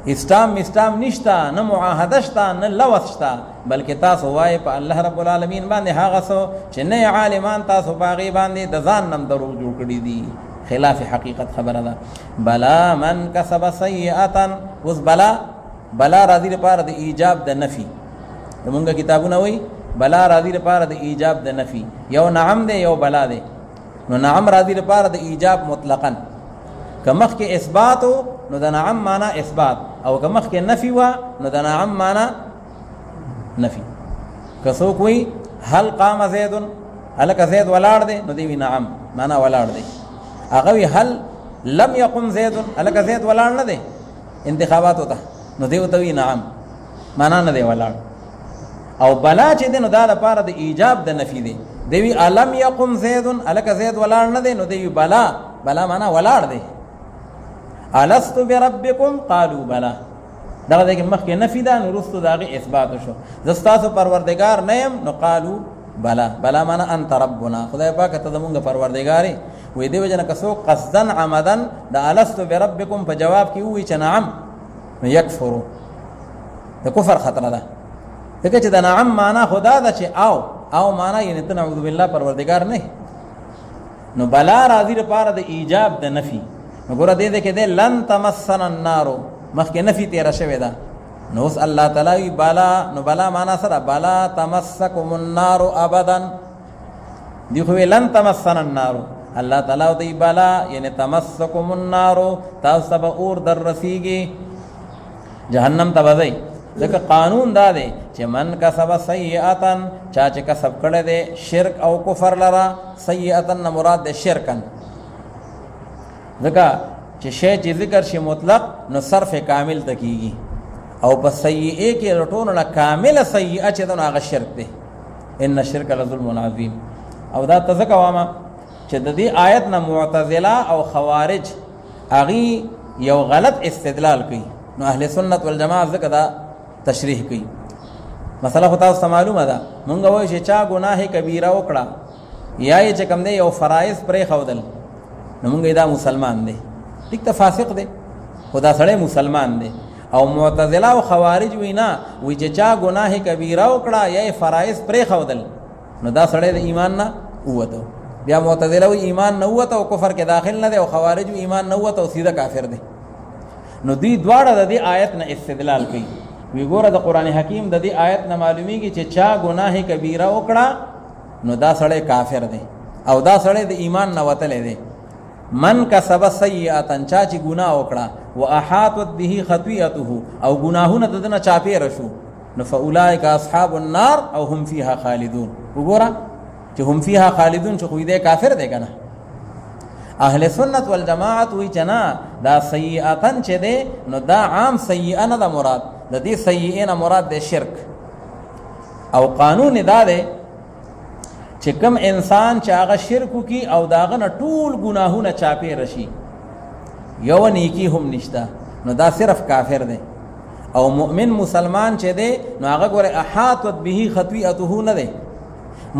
اسلام نشتا نه معاهده شتا نه لوث شتا بلکې تاسو وای په الله رب العالمین باندې هغه څه چې نه عالمان تاسو باغی باندې د ځان نم درو جوړ کړی دي خلاف حقیقت خبره ده بلا من کسب سیئه اوس بلا راضی لپاره د ایجاب د نفي زمونږ کتابونه وای بلا راضی لپاره د ایجاب د نفي یو نعم ده یو بلا ده نو نعم راضی لپاره د ایجاب مطلقاً کمخ کې اثبات نو د نعم معنا اثبات او کمخ کې نفي وا نو د نعم معنا نفي کسو کوئی هل قام زید هلک زید ولاړ دی نو دی نعم معنا ولاړ دی هغه وی هل لم يقم زید هلک زید ولاړ نه دی انتخابات وته نو دی وته نعم معنا نه دی ولاړ او بلا چې دی نو دا لپاره د ایجاب د نفي دی دی الم يقم زید هلک زید ولاړ نه دی نو دی بلا معنا ولاړ دی الست بربکم قالوا بلا دا دغه مخکې نفي ده نو رستو داغه اثبات شو زستاسو پروردگار نیم نو قالوا بلا معنا انت ربنا خدای پاک ته زمونږ پروردگاري وې دی وجنه کسو قصدن عمدن دا الست بربکم په جواب کې وی چې نعم نو یکفروا د کفر خطر ده دغه چې د نعم معنا خدا ده چې او معنا یې ته نعوذ بالله پروردگار نه نو بلا راضی لپاره د ایجاب د نفي نو ګوره دې کې دې لن تمسن النار مخکې نفي تیر شوی ده نو اوس الله تعالی بالا نو بالا معنا سره بالا تمسکم النار ابدا دی خو لن تمسن النار الله تعالی دې بالا یعنی تمسکم النار تاسو به اور در رسیږي جهنم ته وځي ځکه قانون دا دی چې من کسب سیئاتن چا چې کسب کړی دی شرک او کفر لرا سیئاتن مراد دی شرکن ځکه چې شی چې ذکر شي مطلق نو صرف کامل تکیږي او په سیئه کې رټون نه کامل سیئه چې دا هغه شرک دی ان الشرک لظلم عظیم او دا تذکر واما چې د دې آیت نه معتزله او خوارج اغي یو غلط استدلال کوي نو اهل سنت والجماعت ذکر دا تشریح کوي مثلا خدای تاسو معلومه ده مونږ وایو چې چا گناه کبیره وکړه یا چې کوم دی یو فرایض پرې خودل نو مونږ دا مسلمان دی ټیک ته فاسق دی خدا سره مسلمان دی او معتزله او خوارج وینا وی چې چا گناه کبیره وکړه یا فرایض پرې خودل نو دا سره د ایمان نه وته بیا معتزله وی ایمان نه وته او کفر کې داخل نه دی او خوارج وی ایمان نه وته او سیده کافر دی نو دی دواړه د دې آیت نه استدلال کوي وی ګوره د قران حکیم د دې آیت نه معلومیږي چې چا گناه کبیره وکړه نو دا سړی کافر دی او دا سړی د ایمان نه وتلی دی من کسب سیئاتن چا چې ګناه وکړه واحاطت به خطیئته او ګناهونه دنه چاپیره شو نو فاولئک اصحاب النار او هم فيها خالدون وګوره چې هم فيها خالدون چې خو دې کافر دی کنه اهل سنت والجماعت وی چنا دا سیئاتن چې ده نو دا عام سیئه نه د مراد د دې سیئه نه مراد د شرک او قانون دا ده چې کوم انسان چې هغه شرک کوي او داغه نه ټول ګناهونه چاپی رشي یو نیکی هم نشتا نو دا صرف کافر دی او مؤمن مسلمان چې دی نو هغه ګوره احاطت به خطیئته نه دی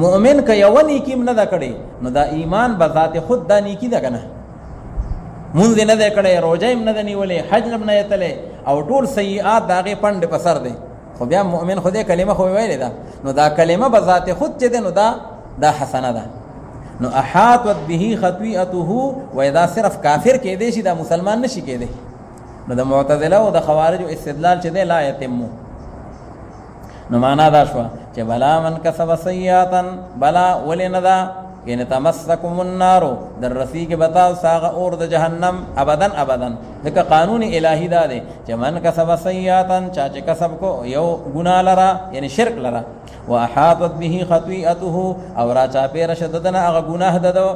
مؤمن که یو نیکی نه دا کړي نو دا ایمان به ذات خود دا نیکی ده کنه مونږ نه ده کړي روزه نه ده نیولې حج نه یتلې او ټول سیئات داغه پند په سر دی خو بیا مؤمن خو دې کلمه خو ویلې ده نو دا کلمه به ذات خود چې ده نو دا حسنه ده نو احاطت به خطیئته و اذا صرف کافر کې دی شي دا مسلمان نشي کېده نو د معتزله او د خوارج استدلال چې دی لا یتم نو معنا دا شو چې بلا من کسب سیئاتن بلا ولندا یعنی تمسکم النار در رفیق بتاو ساغ اور د جهنم ابدن دغه قانون الهی دا دی چې من کسب سیئاتن چا چې کسب کو یو ګناه لرا یعنی شرک لرا واحاطت به خطیئته او را چا پیر شددنا هغه ګناه ددو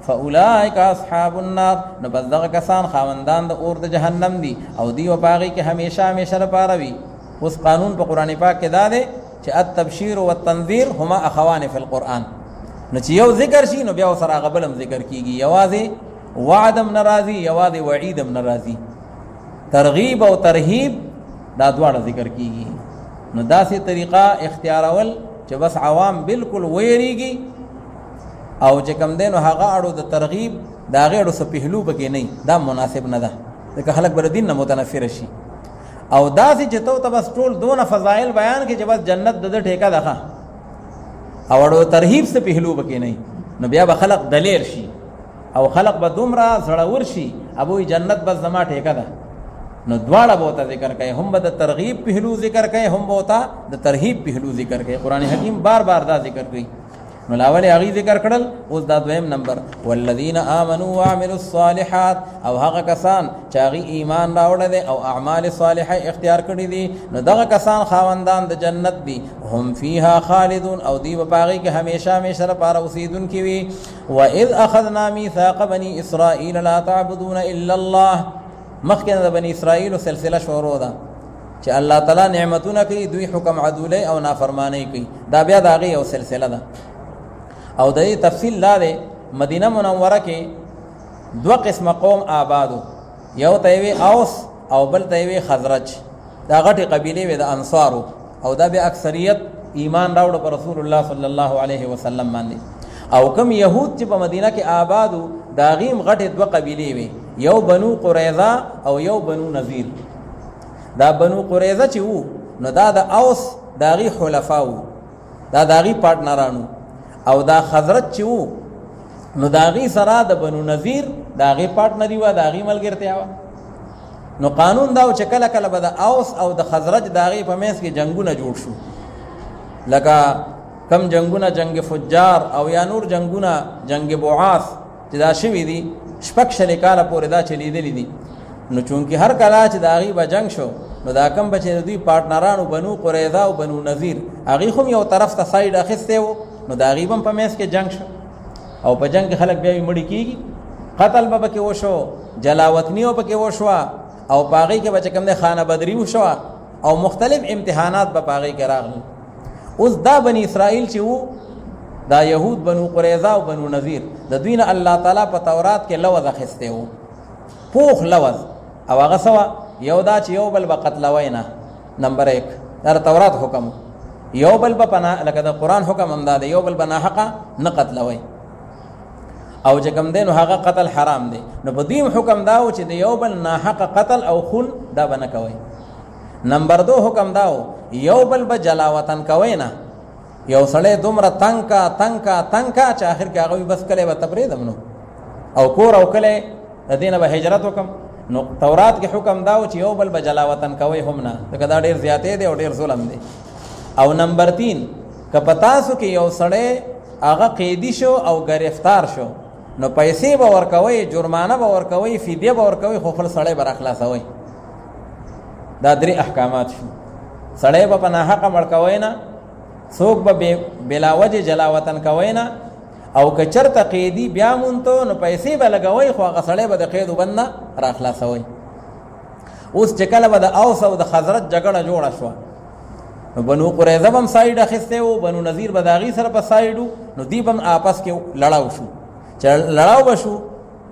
فاولئک اصحاب النار نو بس دغه کسان خاوندان د اور د جهنم دي او دی او باغی کې همیشه لپاره وي اوس قانون په قرآن پاک کې دا دی چې التبشیر والتنذیر هما اخوان فی القرآن. نو چې یو ذکر شي نو بیا ورسره هغه بل هم ذکر کېږي، یوازې وعد هم نه راځي، یوازې وعید هم نه راځي، ترغیب او ترهیب دا دواړه ذکر کېږي. نو داسې طریقه اختیارول چې بس عوام بالکل ویریږي او چې کم دی نو هغه اړو د ترغیب د هغې اړو څه پهلو پکې نه دا مناسب نه ده، ځکه خلک به د دین نه متنفره شي. او داسې چې ته بس ټول دونه فضایل بیان کړي چې بس جنت د ده ټیکه ده او اړو ترهیب څه پهلو پکې نه، نو بیا به خلق دلیر شي او خلق به دومره زړور شي ابوی جنت بس زما ټیکه ده. نو دواړه به ورته ذکر کوي، هم به د ترغیب پهلو ذکر کوي، هم به ورته د ترهیب پهلو ذکر کوي. قرآن حکیم بار بار دا ذکر کوي. نو لاول هغې ذکر کړل، اوس دا دویم نمبر والذین آمنوا وعملوا الصالحات، او هغه کسان چې هغې ایمان راوړی دی او اعمال صالحه اختیار کړي دي، نو دغه کسان خاوندان د جنت دي. هم فیها خالدون، او دوی به په هغې کې همیشه همیشه لپاره اوسېدونکي وي. وإذ اخذنا میثاق بني اسرائیل لا تعبدون الا الله، مخکې د بني اسرائیلو سلسله شروع ده چې الله تعالی نعمتونه کوي، دوی حکم عدولۍ او نافرمانۍ کوي، دا بیا د هغې یو سلسله ده. او د دې تفصیل دا دی مدینه منوره کې دوه قسمه قوم آبادو، یو ته یې اوس او بل ته یې خزرج، دا غټې قبیلې وې د انصارو، او دا بیا اکثریت ایمان راوړه په رسول الله صلی الله علیه وسلم باندې. او کم یهود چې په مدینه کې آبادو دا غیم غټې دوه قبیلې وې، یو بنو قریظه او یو بنو نذیر. دا بنو قریظه چې وو نو دا د اوس د هغې حلفا وو، دا د هغې پارټنرانو، او دا خزرج چې وو نو د هغې سره د بنو نذیر د هغې پارټنري وه، د هغې ملګرتیا وه. نو قانون دا و چې کله کله به د اوس او د خزرج د هغې په منځ کې جنګونه جوړ شو، لکه کم جنګونه جنگ فجار او یا نور جنګونه جنگ بعاث چې دا شوي دي، شپږ شلې کاله پورې دا چلیدلي دي. نو چونکې هر کله چې د هغې به جنګ شو نو دا کم به چې د دوی پارټنرانو بنو قریظه او بنو نذیر هغې خو هم یو طرف ته سایډ اخیستی و، نو د هغې به هم په منځ کې جنګ شو، او په جنګ کې خلک بیا وي مړي کېږي، قتل به پکې وشو، جلاوطني به پکې وشوه، او په هغې کې به چې کوم دی خانه بدري وشوه، او مختلف امتحانات به په هغې کې راغلل. اوس دا بني اسرائیل چې وو دا یهود بنو قریظه او بنو نذیر، د دوی نه الله تعالی په تورات کې لوظ اخیستی و، پوخ لوظ، او هغه څه وه یو دا چې یو بل به قتلوی نه، نمبر 1 دا تورات حکم، یو بل به پناه لکه د قرآن حکم هم دا دی یو بل به ناحقه نه قتلوی، او چې کوم دی نو هغه قتل حرام دی. نو په دویم حکم دا و چې د یو بل ناحقه قتل او خون دا به نه کوئ. نمبر 2 حکم دا و یو بل به جلاوطن کوئ نه، یو سړی دومره تنګ کا چې آخر کې هغه وي بس کلی به تبریدم نو او کور او کلی د دې نه به هجرت وکم. نو تورات کې حکم دا و چې یو بل به جلاوطن کوئ هم نه، ځکه دا ډېر زیاتې دی او ډېر ظلم دی. او نمبر 3 که په تاسو کې یو سړی هغه قیدي شو او گرفتار شو نو پیسې به ورکوئ، جرمانه به ورکوئ، فدیه به ورکوئ، خو خپل سړی به راخلاصوئ. دا 3 احکامات شو. سړی به په ناحقه مړ کوئ نه، څوک به بلا وجه جلاوطن کوئ نه، او که چرته قیدي بیا مونته نو پیسې به لګوئ، خو هغه سړی به د قید وبند نه راخلاصوئ. اوس چې کله به د اوس او د خزرج جګړه جوړه شوه نو بنو قریظه به هم سایډ اخیستی و، بنو نذیر به د هغې سره په سایډ و، نو دوی به هم آپس کې لړاو شو. چې لړاو به شو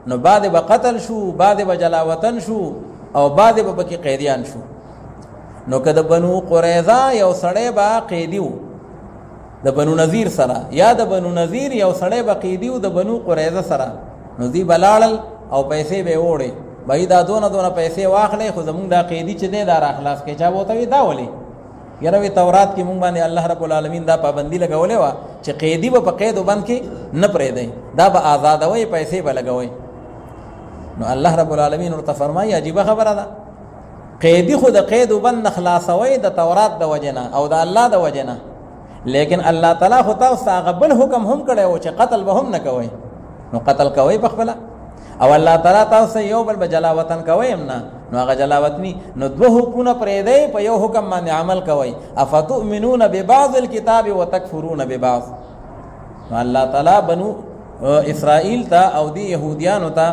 نو بعد به قتل شو، بعد به جلاوطن شو، او بعد به پکې قیدیان شو. نو که د بنو قریظه یو سړی به قیدي و د بنو نذیر سره، یا د بنو نذیر یو سړی به قیدي و د بنو قریظه سره، نو دوی به لاړل او پیسې به یې وړې، بهی دا دونه پیسې واخلئ، خو زمونږ دا قیدي چې دی دا راخلاص کړئ. چا به ورته وي دا ولې یاره وی تورات کې مونږ باندې الله رب العالمین دا پابندي لګولې وه چې قیدي به په قید و بند کې نه پرېږدئ، دا به آزادوئ، پیسې به لګوئ. نو الله رب العالمین ورته فرمایي عجیبه خبره ده، قیدي خو د قید و بند نه خلاصوئ د تورات د وجې نه او د الله د وجې نه، لیکن الله تعالی خو تاسو ته هغه بل حکم هم کړی و چې قتل به هم نه کوئ، نو قتل کوئ په خپله، او الله تعالی تاسو یو بل به جلاوطن کوئ هم نه، نو هغه جلاوطنی نو 2 حکمونه پرېږدئ، په یو حکم باندې عمل کوئ. افتؤمنون ببعض الکتاب وتکفرون ببعض. نو الله تعالی بنو اسرائیل ته او دی یهودیانو ته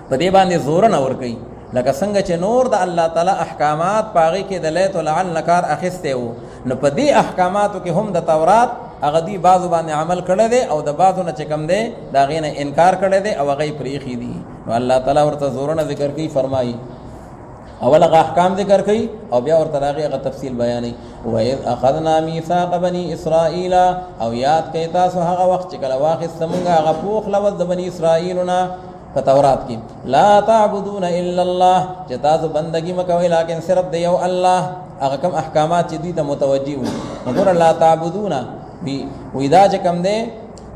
په دې باندې زور نه ورکوي لکه څنګه چې نور د الله تعالی احکامات پاغي کې د لیت لعل نکار اخسته وو نو په دې احکاماتو کې هم د تورات هغه دی بعضو باندې عمل کړی دی او د بعضو نه چې کم دی د هغې نه انکار کړی دی او هغه یې پرېښي دي نو الله تعالی ورته زورونه ذکر کوي فرمایي اول هغه احکام ذکر کوي او بیا ورته د هغې هغه تفصیل بیانوي وإذ أخذنا ميثاق بني إسرائيل او یاد کوي تاسو هغه وخت چې کله واخیسته مونږ هغه پوخ لفظ د بني اسرائیلو نه په تورات کې لا تعبدون الا الله چې تاسو بندګي مکوئ لیکن صرف د یو الله هغه کوم احکامات چې دوی ته متوجه وو وګوره لا تعبدون وی دا چې کوم دی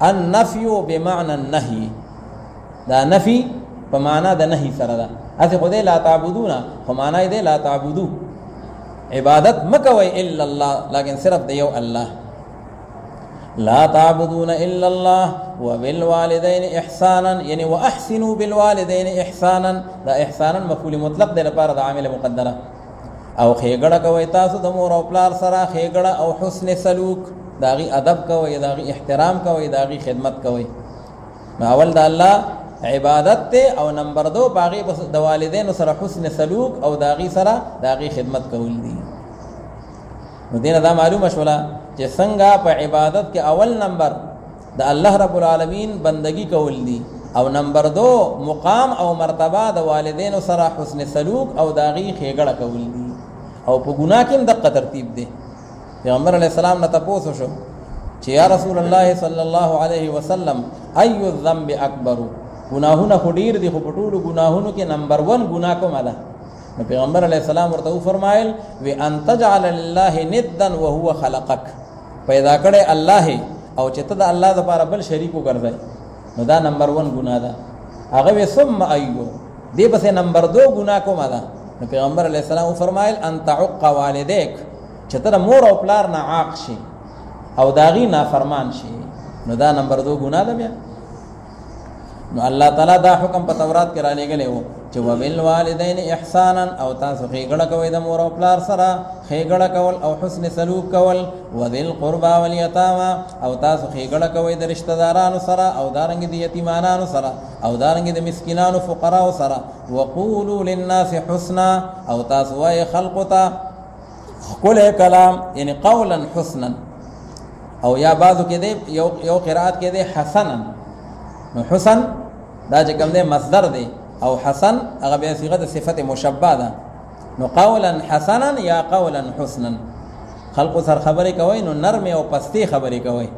النفي بمعنى النهي دا نفي په معنا د نهي سره ده هسې خو دی لا تعبدون خو معنا یې دی لا تعبدو عبادت مکوئ الا الله لیکن صرف د یو الله لا تعبدون الا الله وبالوالدين احسانا یعنی واحسنوا بالوالدين احسانا دا احسانا مفعول مطلق دی لپاره د عامل مقدره او خېګړه کوي تاسو د مور او پلار سره خېګړه او حسن سلوک داغي ادب کوي داغي احترام کوي داغي خدمت کوي اول د الله عبادت ته او نمبر 2 باغي د والدینو سره حسن سلوک او داغي سره داغي خدمت کول دي نو دینه دا معلومه شولا چې څنګه په عبادت کې اول نمبر د الله رب العالمین بندگی کول دي او نمبر 2 مقام او مرتبه د والدینو سره حسن سلوک او داغي خېګړه کول دي او په ګناه کې هم دغه ترتیب دی پیغمبر علیہ السلام نه تاسو شو چې یا رسول الله صلی الله علیه وسلم ای الذنب اکبر گناهونه خډیر دي خو په ټولو گناهونو کې نمبر 1 ګناه کوم ده نو پیغمبر علیہ السلام ورته فرمایل و ان تجعل لله ندا وهو خلقك پیدا کړي الله او چې ته د الله لپاره بل شریک وګرځي نو دا نمبر 1 ګناه ده هغه ثم ایو دې پس نمبر 2 ګناه کوم ده نو پیغمبر علیہ السلام فرمایل ان تعق والديك چې ته مور او پلار نه عاق شي او داغي نافرمان شي نو دا نمبر 2 ګناه ده بیا نو الله تعالی دا حکم په تورات کې را لېږلی وو چې وبالوالدین احسانا او تاسو خېګړه کوئ د مور او پلار سره خېګړه کول او حسن سلوک کول وذل قربا والیتاما او تاسو خېګړه کوئ د رشتہ دارانو سره او دارنګ د یتیمانانو سره او دارنګ د مسکینانو فقراو سره وقولوا للناس حسنا او تاسو وایي خلقو ته ښکلی کلام یعنی قولا حسنا او یا بعضو کې دی یو قرات کې دی حسنا نو حسن دا چې کوم دی مصدر دی او حسن هغه بیا صيغه د صفت مشبہ ده نو قولا حسنا یا قولا حسنا خلق سر خبرې کوي نو نرم او پستی خبرې کوي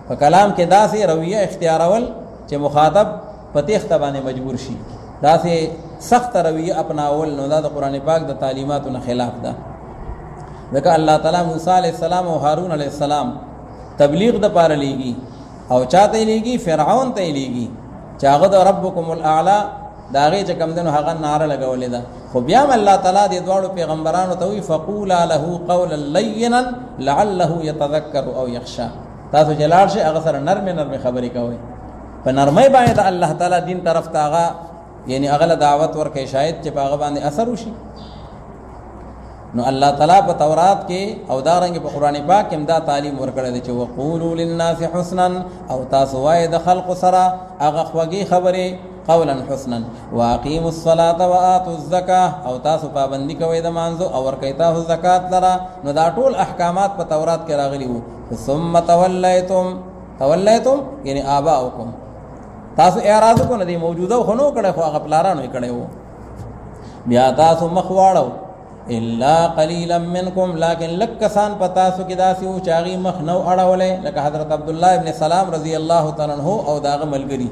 په کلام کې داسې رویه اختیارول چې مخاطب په تخته باندې مجبور شي داسې سخت رویه اپناول نو دا د قران پاک د تعلیماتو نه خلاف ده ځکه الله تعالی موسی علیہ السلام او هارون علیہ السلام تبلیغ د پاره لیږي او چاته لیږي فرعون ته لیږي چې هغه د ربکم الاعلى دا غي چې کوم دنو هغه ناره لګولې ده خو بیا الله تعالی د دوړو پیغمبرانو ته وی فقولا له قولا لینا لعله يتذكر او يخشى تاسو جلال شي هغه سره نرم خبرې کوي په نرمۍ باندې الله تعالی دین طرف ته هغه یعنی هغه دعوت ورکړي شاید چې هغه باندې اثر وشي نو الله تعالی په تورات کې او دارنګ په قران پاک کې دا تعلیم ورکړی دی چې وقولوا للناس حسنا او تاسو وایي د خلق سره هغه خوږی خبرې قولا حسنا واقيموا الصلاه واتوا الزکاه او تاسو پابندي کوئ د مانځو او ورکوئ تاسو زکات لره نو دا ټول احکامات په تورات کې راغلي وو ثم تولیتم یعنی آباؤکم تاسو اعراض کو نه دی موجوده خو نو کړه خو هغه پلارانو یې کړه وو بیا تاسو مخ واړو الا قليلا منكم لكن لکسان پتاسو کې داسې او چاغي مخ نو اړولې لکه حضرت عبد الله ابن سلام رضی الله تعالی عنہ او داغه ملګری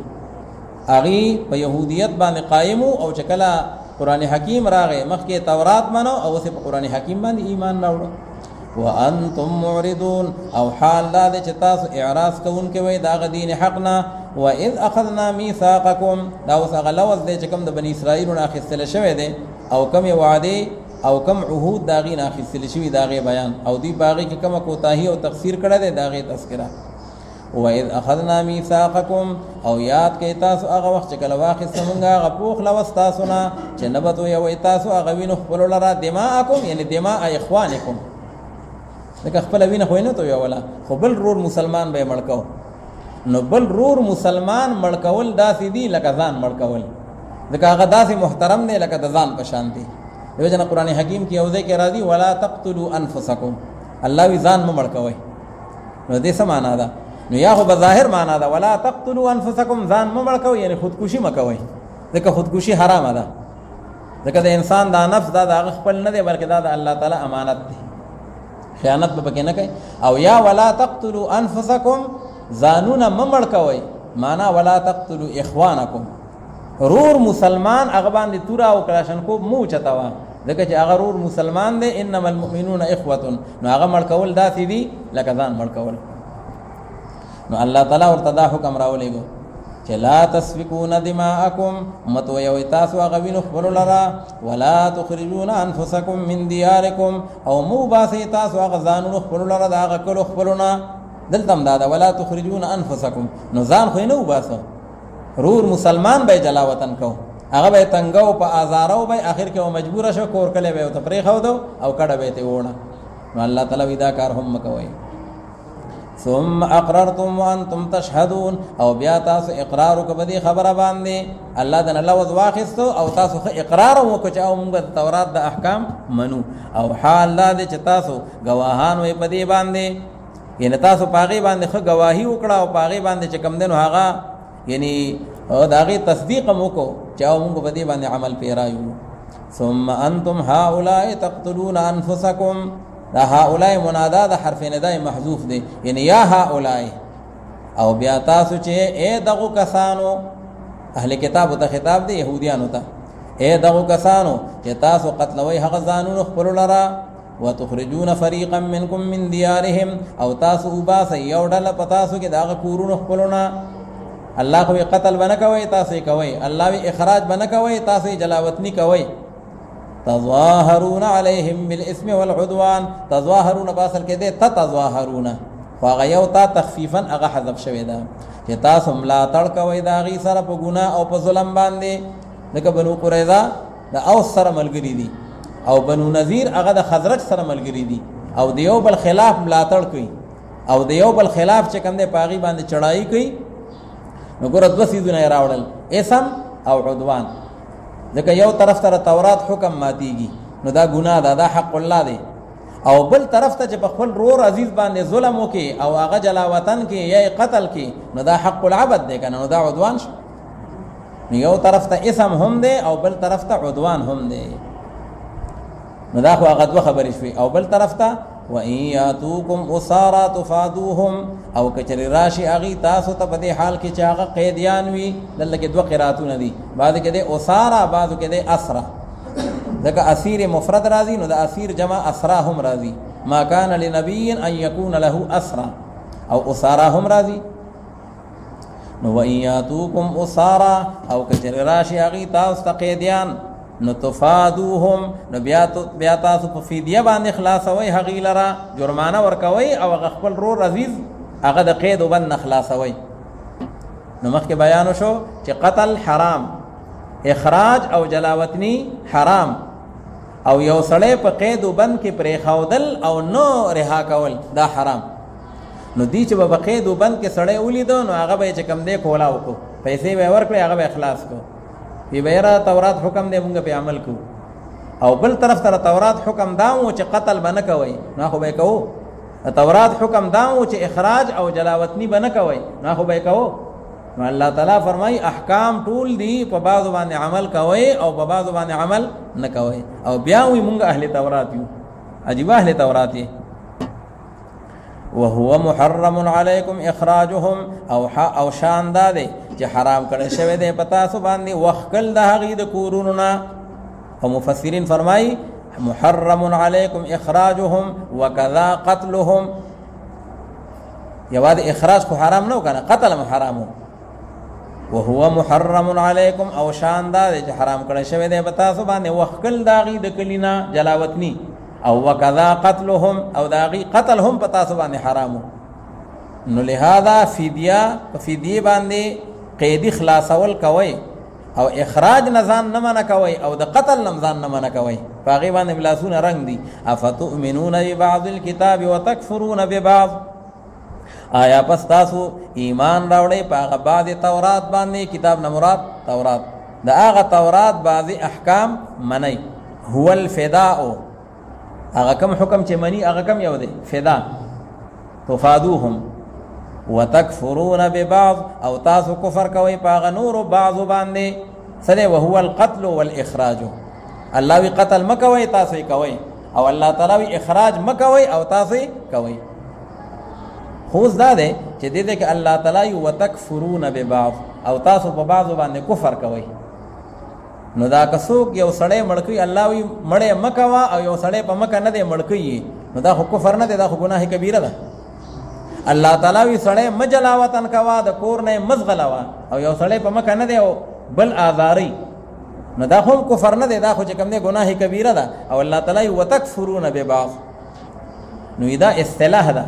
اغي په يهوديت باندې قائم او چکلا قران حکیم راغې مخکې تورات منو او اوس په قران حکیم باندې ایمان راوړو وانتم معرضون او حال دا چې تاسو اعراض کوونکې وای داغه دین حقنا واذ اخذنا ميثاقكم دا اوس غلوز دې چې کوم د بنی اسرائیل نه اخیستل شوی دی او کوم وعده او کم عهود داغي نه اخیستل شوی داغه بیان او دی باغی کې کوم کوتاهی او تقصیر کړه دی داغه تذکرہ واذ اخذنا ميثاقكم او یاد کې تاسو هغه وخت کله واخیست مونږه غپوخ لوستاسو نه چې نبتو یو تاسو هغه وینو خپل لرا دماءکم یعنی دماء اخوانکم دغه خپل وینه خو نه تو یو ولا خو بل رور مسلمان به مړکاو نو بل رور مسلمان مړکول داسې دی لکه ځان مړکول ځکه هغه داسې محترم دی لکه د ځان په شان دی. دیو جنا قرآن حکیم کې یو ځای کې راځي ولا تقتلوا انفسکم، الله وی ځان مه مړ کوئ. نو دې څه معنا ده؟ نو یا خو بظاهر معنا ده ولا تقتلوا انفسکم، ځان مه مړ کوئ، یعنی خودکشي مه کوئ، ځکه خودکشي حرامه ده. ځکه د انسان دا نفس دا د هغه خپل نه دی، بلکې دا د الله تعالی امانت دی، خیانت به پکې نه کوي. او یا ولا تقتلوا انفسکم، ځانونه مه مړ کوئ، معنا ولا تقتلوا اخوانکم، رور مسلمان هغه باندې توره او کلاشنکوب مو چتاوه، ځکه چې هغه رور مسلمان دی. انما المؤمنون اخوة، نو هغه مړ کول داسې دي لکه ځان مړ کول. نو الله تعالی ورته دا حکم راولېږو چې لا تسفكون دماءکم، مت ویوئ تاسو هغه وینو خپلو لره، ولا تخرجون انفسکم من دیارکم، او مو باسئ تاسو هغه ځانونو خپلو لره د هغه کلو خپلو نه. دلته هم دا ده ولا تخرجون انفسکم، نو ځان خو یې نه وباسه، رور مسلمان به جلا وطن کو، هغه به تنګو په آزارو به اخر کې و مجبور شو کور کله به ته پرې خو دو او کډه به ته وړه. نو الله تعالی دا کار هم مکوئ. ثم اقررتم وانتم تشهدون، او بیا تاسو اقرار وکړه خبره باندې، الله دې لوز واخستو او تاسو اقرار وکړه چې او موږ د تورات د احکام منو، او حال دا دې چې تاسو گواهان وي په دې باندې، یعنی تاسو پاغي باندې خو گواهی وکړه او پاغي باندې چې کم دنو هغه یعنی داغي تصدیق مو کو چې او موږ په دې باندې عمل پیرایو. ثم انتم هؤلاء تقتلون انفسکم، دا هؤلاء منادا د حرف ندای محذوف دی، یعنی یا هؤلاء، او بیا تاسو چې اے دغه کسانو، اهل کتاب ته خطاب دی يهوديانو ته، اے دغه کسانو چې تاسو قتلوي هغه ځانونو خپل لرا، وتخرجون فريقا منكم من ديارهم، او تاسو وباس یو ډله پتاسو کې دغه کورونو خپلونه. الله خو قتل بنه کوي تاسو کوي، الله وی اخراج بنه کوي تاسو جلاوطنی کوي. تظاهرون عليهم بالاسم والعدوان، تظاهرون باصل کې دې تتظاهرون، فغيو تا تخفيفا هغه حذف شوی دا چې تاسو ملا تړ کوي دا غي سره په ګناه او په ظلم باندې. لکه بنو قریظه د اوس سره ملګری دي، او بنو نذیر هغه د خزرج سره ملګری دي، او دیو بل خلاف ملا تړ کوي، او دیو بل خلاف چې کوم دې پاغي باندې چړای کوي. نو ګور د وسیدونه راوړل اسم او عدوان، ځکه یو طرف ته تورات حکم ماتيږي نو دا ګناه ده، دا حق الله دی، او بل طرف ته چې په خپل رور عزیز باندې ظلم وکي او هغه جلا وطن کې یا قتل کې، نو دا حق العبد دی کنه، نو دا عدوان شو. نو یو طرف ته اسم هم دی او بل طرف ته عدوان هم دی، نو دا خو هغه دوه خبرې شوي. او بل طرف ته وَإِن يَأْتُوكُمْ أُسَارَىٰ تُفَادُوهُمْ، او کچری راشي اغي تاسو ته په دې حال کې چې هغه قیدیان وي. دلته کې دوه قراتونه دي، بعض کې دې اسارا، بعض کې دې اسرا، ځکه اسیر مفرد راځي نو د اسیر جمع اسرا هم راځي. ما كان لنبي ان يكون له اسرا، او اسارا هم راځي. نو وَإِن يَأْتُوكُمْ أُسَارَىٰ، او کچری راشي اغي تاسو ته قیدیان، نو تفادوهم، نو بیا تاسو په فدیه باندې خلاصوي هغې لره، جرمانه ورکوي، او هغه خپل رور عزیز هغه د قید وبند نه خلاصوي. نو مخکې بیان شو چې قتل حرام، اخراج او جلاوطنی حرام، او یو سړی په قید وبند کې پرېښودل او نو رها کول دا حرام. نو دی چې په قید وبند کې سړی ولیدو نو هغه به چې کم دی کولا وکړو، پیسې به ورکړي، هغه به اخلاص کو، وی بیره تورات حکم دی مونږ په عمل کو. او بل طرف ته تورات حکم داو چې قتل بنه کوي، نو خو به کوو. تورات حکم داو چې اخراج او جلاوطنی بنه کوي، نو خو به کوو. نو الله تعالی فرمای احکام ټول دی، په بعضو باندې عمل کوي او په بعضو باندې عمل نه کوي. او بیا وی مونږ اهل تورات یو، عجیب اهل تورات یې. وهو محرم علیکم اخراجهم، او شان دا دی چې حرام کړی شوی دی په تاسو باندې وخکل د هغې د کورونو نه. او مفسرین فرمایي محرم علیکم اخراجهم وکذا قتلهم، یوازې اخراج خو حرام نه و کنه، قتل هم حرام و. وهو محرم علیکم، او شان دا دی چې حرام کړی شوی دی په تاسو باندې وخکل د هغې د کلي نه جلاوطني، او وکذا قتلهم، او د هغې قتل هم په تاسو باندې حرام و. نو لہذا فدیه باندې قیدی خلاصول کوي، او اخراج نزان نه منع کوي، او د قتل نمزان نه منع کوي، پاغي باندې بلاسونه رنگ دي. افتؤمنون ببعض الكتاب وتكفرون ببعض، آیا پس تاسو ایمان راوړئ په هغه بعض تورات باندې، کتاب نه مراد تورات، دا هغه تورات بعضی احکام منی. هو الفداء هغه کم حکم چې منی هغه کم یو دی فدا. تفادوهم وتکفرون ببعض او تاسو کفر کوي پاغه نور بعض باندې سره وهو القتل والاخراج. الله وی قتل مکوي تاسو کوي او الله تعالی وی اخراج مکوي او تاسو کوي. خوز دا ده چې دې کې الله تعالی وتکفرون ببعض او تاسو په بعض باندې کفر کوي. نو دا کڅوک یو سړی مړکوي الله وی مړې مکوا او یو سړی په مکه نه دی مړکوي نو دا خو کفر نه دی دا خو ګناه کبیره ده. الله تعالی وی سړی مجلاوتن کوا د کور نه مزغلاوا او یو سړی په مکه نه دی او بل آزاری نو دا هم کفر نه دی دا خو چې کوم دی ګناه کبیره ده. او الله تعالی وتکفرون ببعض نو دا اصطلاح ده.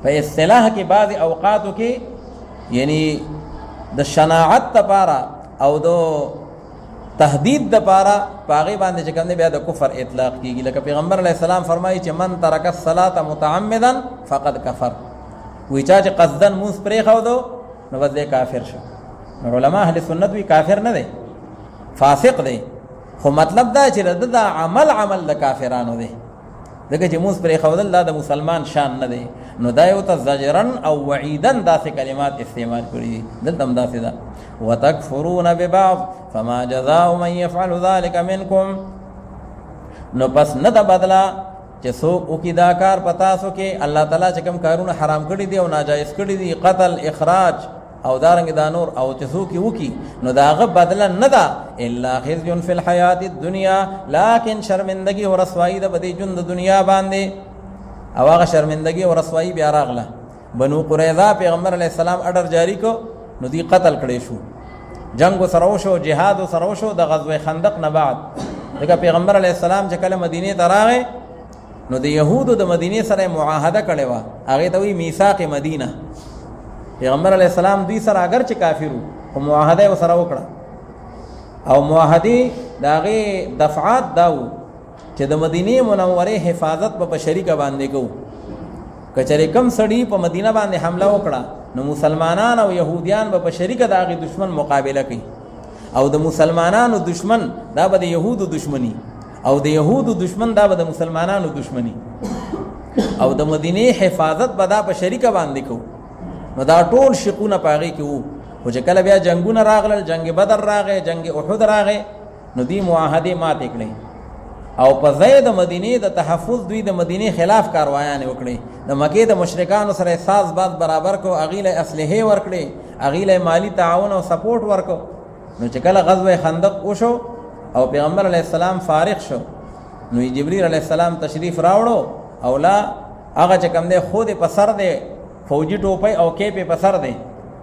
په اصطلاح کې بعض اوقاتو کې یعنی د شناعت لپاره او د تهدید لپاره پاغي باندې چې کوم دی بیا د کفر اطلاق کیږي. لکه پیغمبر علیه السلام فرمایي چې من ترک الصلاه متعمدا فقد کفر. وی چا چې قصدن مونږ پرې خو دو نو بس دی کافر شو. علماء اهل سنت وی کافر نه دی فاسق دی خو مطلب دا چې د عمل د کافرانو دی دغه چې مونږ پرې خو دل د مسلمان شان نه دی. نو دا یو ته زجرن او وعیدن داسې کلمات استعمال کړي دلته هم داسې ده. وتکفرون ببعض فما جزاء من يفعل ذلك منكم نو پس نه د بدلا چې څوک وکړي دا کار پتا سو کې الله تعالی چې کوم کارونه حرام کړي دي او ناجایز کړي دي قتل اخراج او دارنګ دا نور او چې څوک وکړي نو داغه بدلا نه ده الا خزي في الحیات الدنيا لكن شرمندگی او رسوایی د بدی ژوند د دنیا باندې. او هغه شرمندگی او رسوایی بیا راغله. بنو قریظه پیغمبر علیه السلام اډر جاری کو نو دی قتل کړي شو. جنگ سره وشو جهاد سره وشو د غزوه خندق نه بعد دغه پیغمبر علیه السلام چې کله مدینه ته راغی نو د يهودو د مدینه سره معاهده کړي وا هغه ته وی میثاق مدینه. پیغمبر علیه السلام دوی سره اگر چې کافرو خو معاهده سره وکړه او معاهده داغه دفعات داو چې د مدینه منوره حفاظت په شریکه باندې کو. کچره کم سړی په مدینه باندې حمله وکړه نو مسلمانان او يهوديان په شریکه داغه دشمن مقابله کوي او د مسلمانانو دشمن دا به د يهودو دشمنی او د يهودو دشمن دا به د مسلمانانو دشمنی او د مدینه حفاظت به دا په شریکه باندې کو. نو دا ټول شقونه پاغي کې وو. او چې کله بیا جنگونه راغلل جنگ بدر راغې جنگ احد راغې نو دی معاهده ماته کړې او په ځای د مدینه د تحفظ دوی د مدینه خلاف کاروایان وکړي. د مکه د مشرکانو سره ساز باز برابر کو اغیله اسلحه ورکړي اغیله مالی تعاون او سپورټ ورکو. نو چې کله غزوه خندق وشو او پیغمبر علیه السلام فارغ شو نو جبرئیل علیه السلام تشریف راوړو او لا هغه چې کوم دی خود په سر دی فوجي ټوپۍ او کیپ په سر دی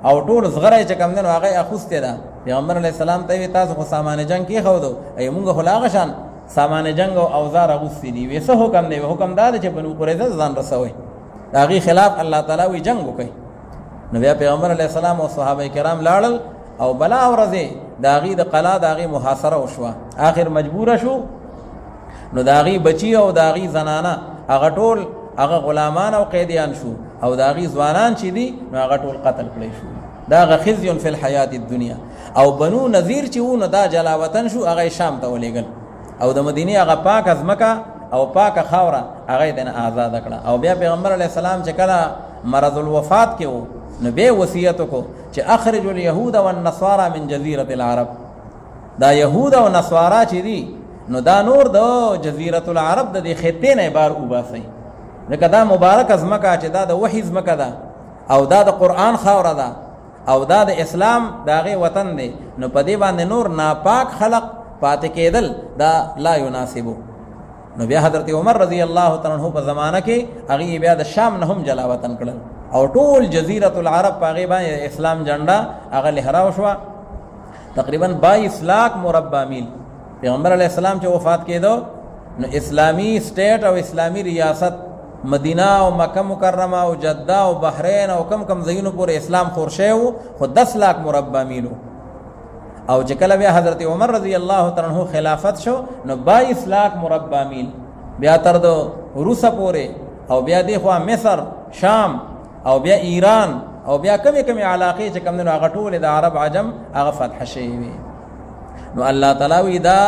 او ټول زغره چې کوم دی نو هغه اخوسته ده. پیغمبر علیه السلام ته تاسو خو سامان جنگ کې خو دو ای مونږ خو لاغه شان سامان جنگ او اوزار اغوستي دي. ویسه حکم دی حکم دار چې بنو قریظه ځان رسوي داغي خلاف الله تعالی وی جنگ وکي. نو بیا پیغمبر علیه السلام او صحابه کرام لاړل او بلا ورځي داغي د قلا داغي محاصره وشوه. اخر مجبور شو نو داغي بچي او داغي زنانه هغه ټول هغه غلامان او قیدیان شو او داغي ځوانان چې دي نو هغه ټول قتل کړي شو. دا خزي فی الحیات الدنیا. او بنو نذیر چې و نو دا جلاوطن شو هغه شام ته ولېګل او د مدینه هغه پاک ازمکه او پاک خاوره هغه دنه آزاد کړه. او بیا پیغمبر علیه السلام چې کله مرض الوفات کې وو نو به وصیت کو چې اخرج اليهود والنصارى من جزيره العرب. دا يهود او نصارا چې دي نو دا نور د جزيره العرب د خطې نه بار وباسي. لکه دا مبارک ازمکه چې دا د وحی ازمکه ده او دا د قران خاوره ده او دا د اسلام داغه وطن دی نو په دې باندې نور ناپاک خلق پاتې کېدل دا لا يناسبو. نو بیا حضرت عمر رضی الله تعالی عنہ په زمانہ کې هغه بیا د شام نه هم جلا وطن کړل او ټول جزيره العرب په غیبه اسلام جنډا هغه لهراو شو. تقریبا 22 लाख مربع میل پیغمبر علیہ السلام چې وفات کېدو نو اسلامی سټیټ او اسلامی ریاست مدینہ او مکه مکرمه او جده او بحرین او کم ځایونو پورې اسلام خور شوی خو 10 लाख مربع میلو. او چې کله بیا حضرت عمر رضی الله تعالی عنہ خلافت شو نو 22 लाख مربع میل بیا تر دو روس پورې او بیا دی خو مصر شام او بیا ایران او بیا کمی علاقې چې کوم نو هغه ټول د عرب عجم هغه فتح شوی. نو الله تعالی وی دا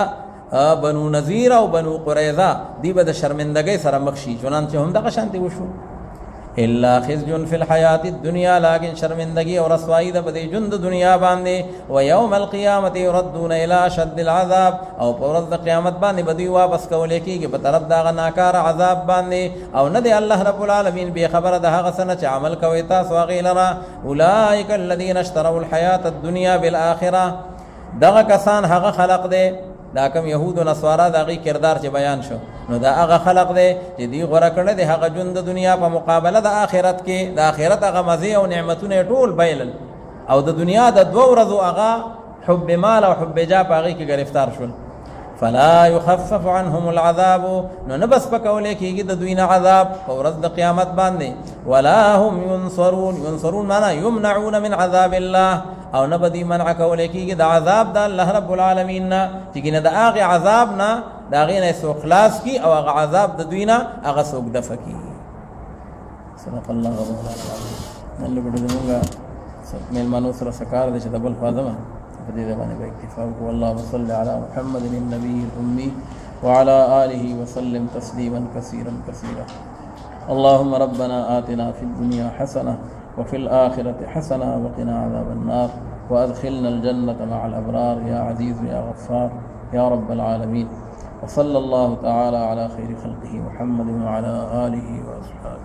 بنو نذیر او بنو قریظه دی به د شرمندګۍ سره مخ شي چنانچه هم دغه شانتي وشو الا خزي في الحیات الدنیا لیکن شرمندگی اور رسوائی د بدی ژوند دنیا باندې و یوم القیامت یردون الی اشد العذاب او پر د قیامت باندې بدی واپس کول کیږي په طرف دا ناکار عذاب باندې او نه دی الله رب العالمین به خبر د هغه سنه چې عمل کوي تاسو هغه لرا اولئک الذین اشتروا الحیات الدنیا بالآخره دغه کسان هغه خلق دی دا کوم يهود او نصارا دغه کردار چې بیان شو نو دا هغه خلق دی چې دی غوړه کړه د هغه ژوند د دنیا په مقابله د آخرت کې د آخرت هغه مزه او نعمتونه ټول بیلل او د دنیا د دوه ورځو هغه حب مال او حب جاه په هغه کې گرفتار شول فلا يخفف عنهم العذاب نو نبس پکولې کېږي د دوی نه عذاب په ورځ د قیامت باندې ولا هم ينصرون معنا يمنعون من عذاب الله او نه بدی منع کولې کېږي د عذاب د الله رب العالمین نه چې ګنه د هغه عذاب نه د هغه نه سو خلاص کی او هغه عذاب د دوی نه هغه سوک دفع کی صدق الله مولانا نن له دغه مل منو سره سکار د چې د بل فاطمه په دې باندې به اکتفا وکړو اللهم صل على محمد النبي الامي وعلى اله وسلم تسليما كثيرا كثيرا اللهم ربنا آتنا في الدنيا حسنه وفي الآخرة حسنة وقنا عذاب النار وأدخلنا الجنة مع الأبرار يا عزيز يا غفار يا رب العالمين وصلى الله تعالى على خير خلقه محمد وعلى آله وأصحابه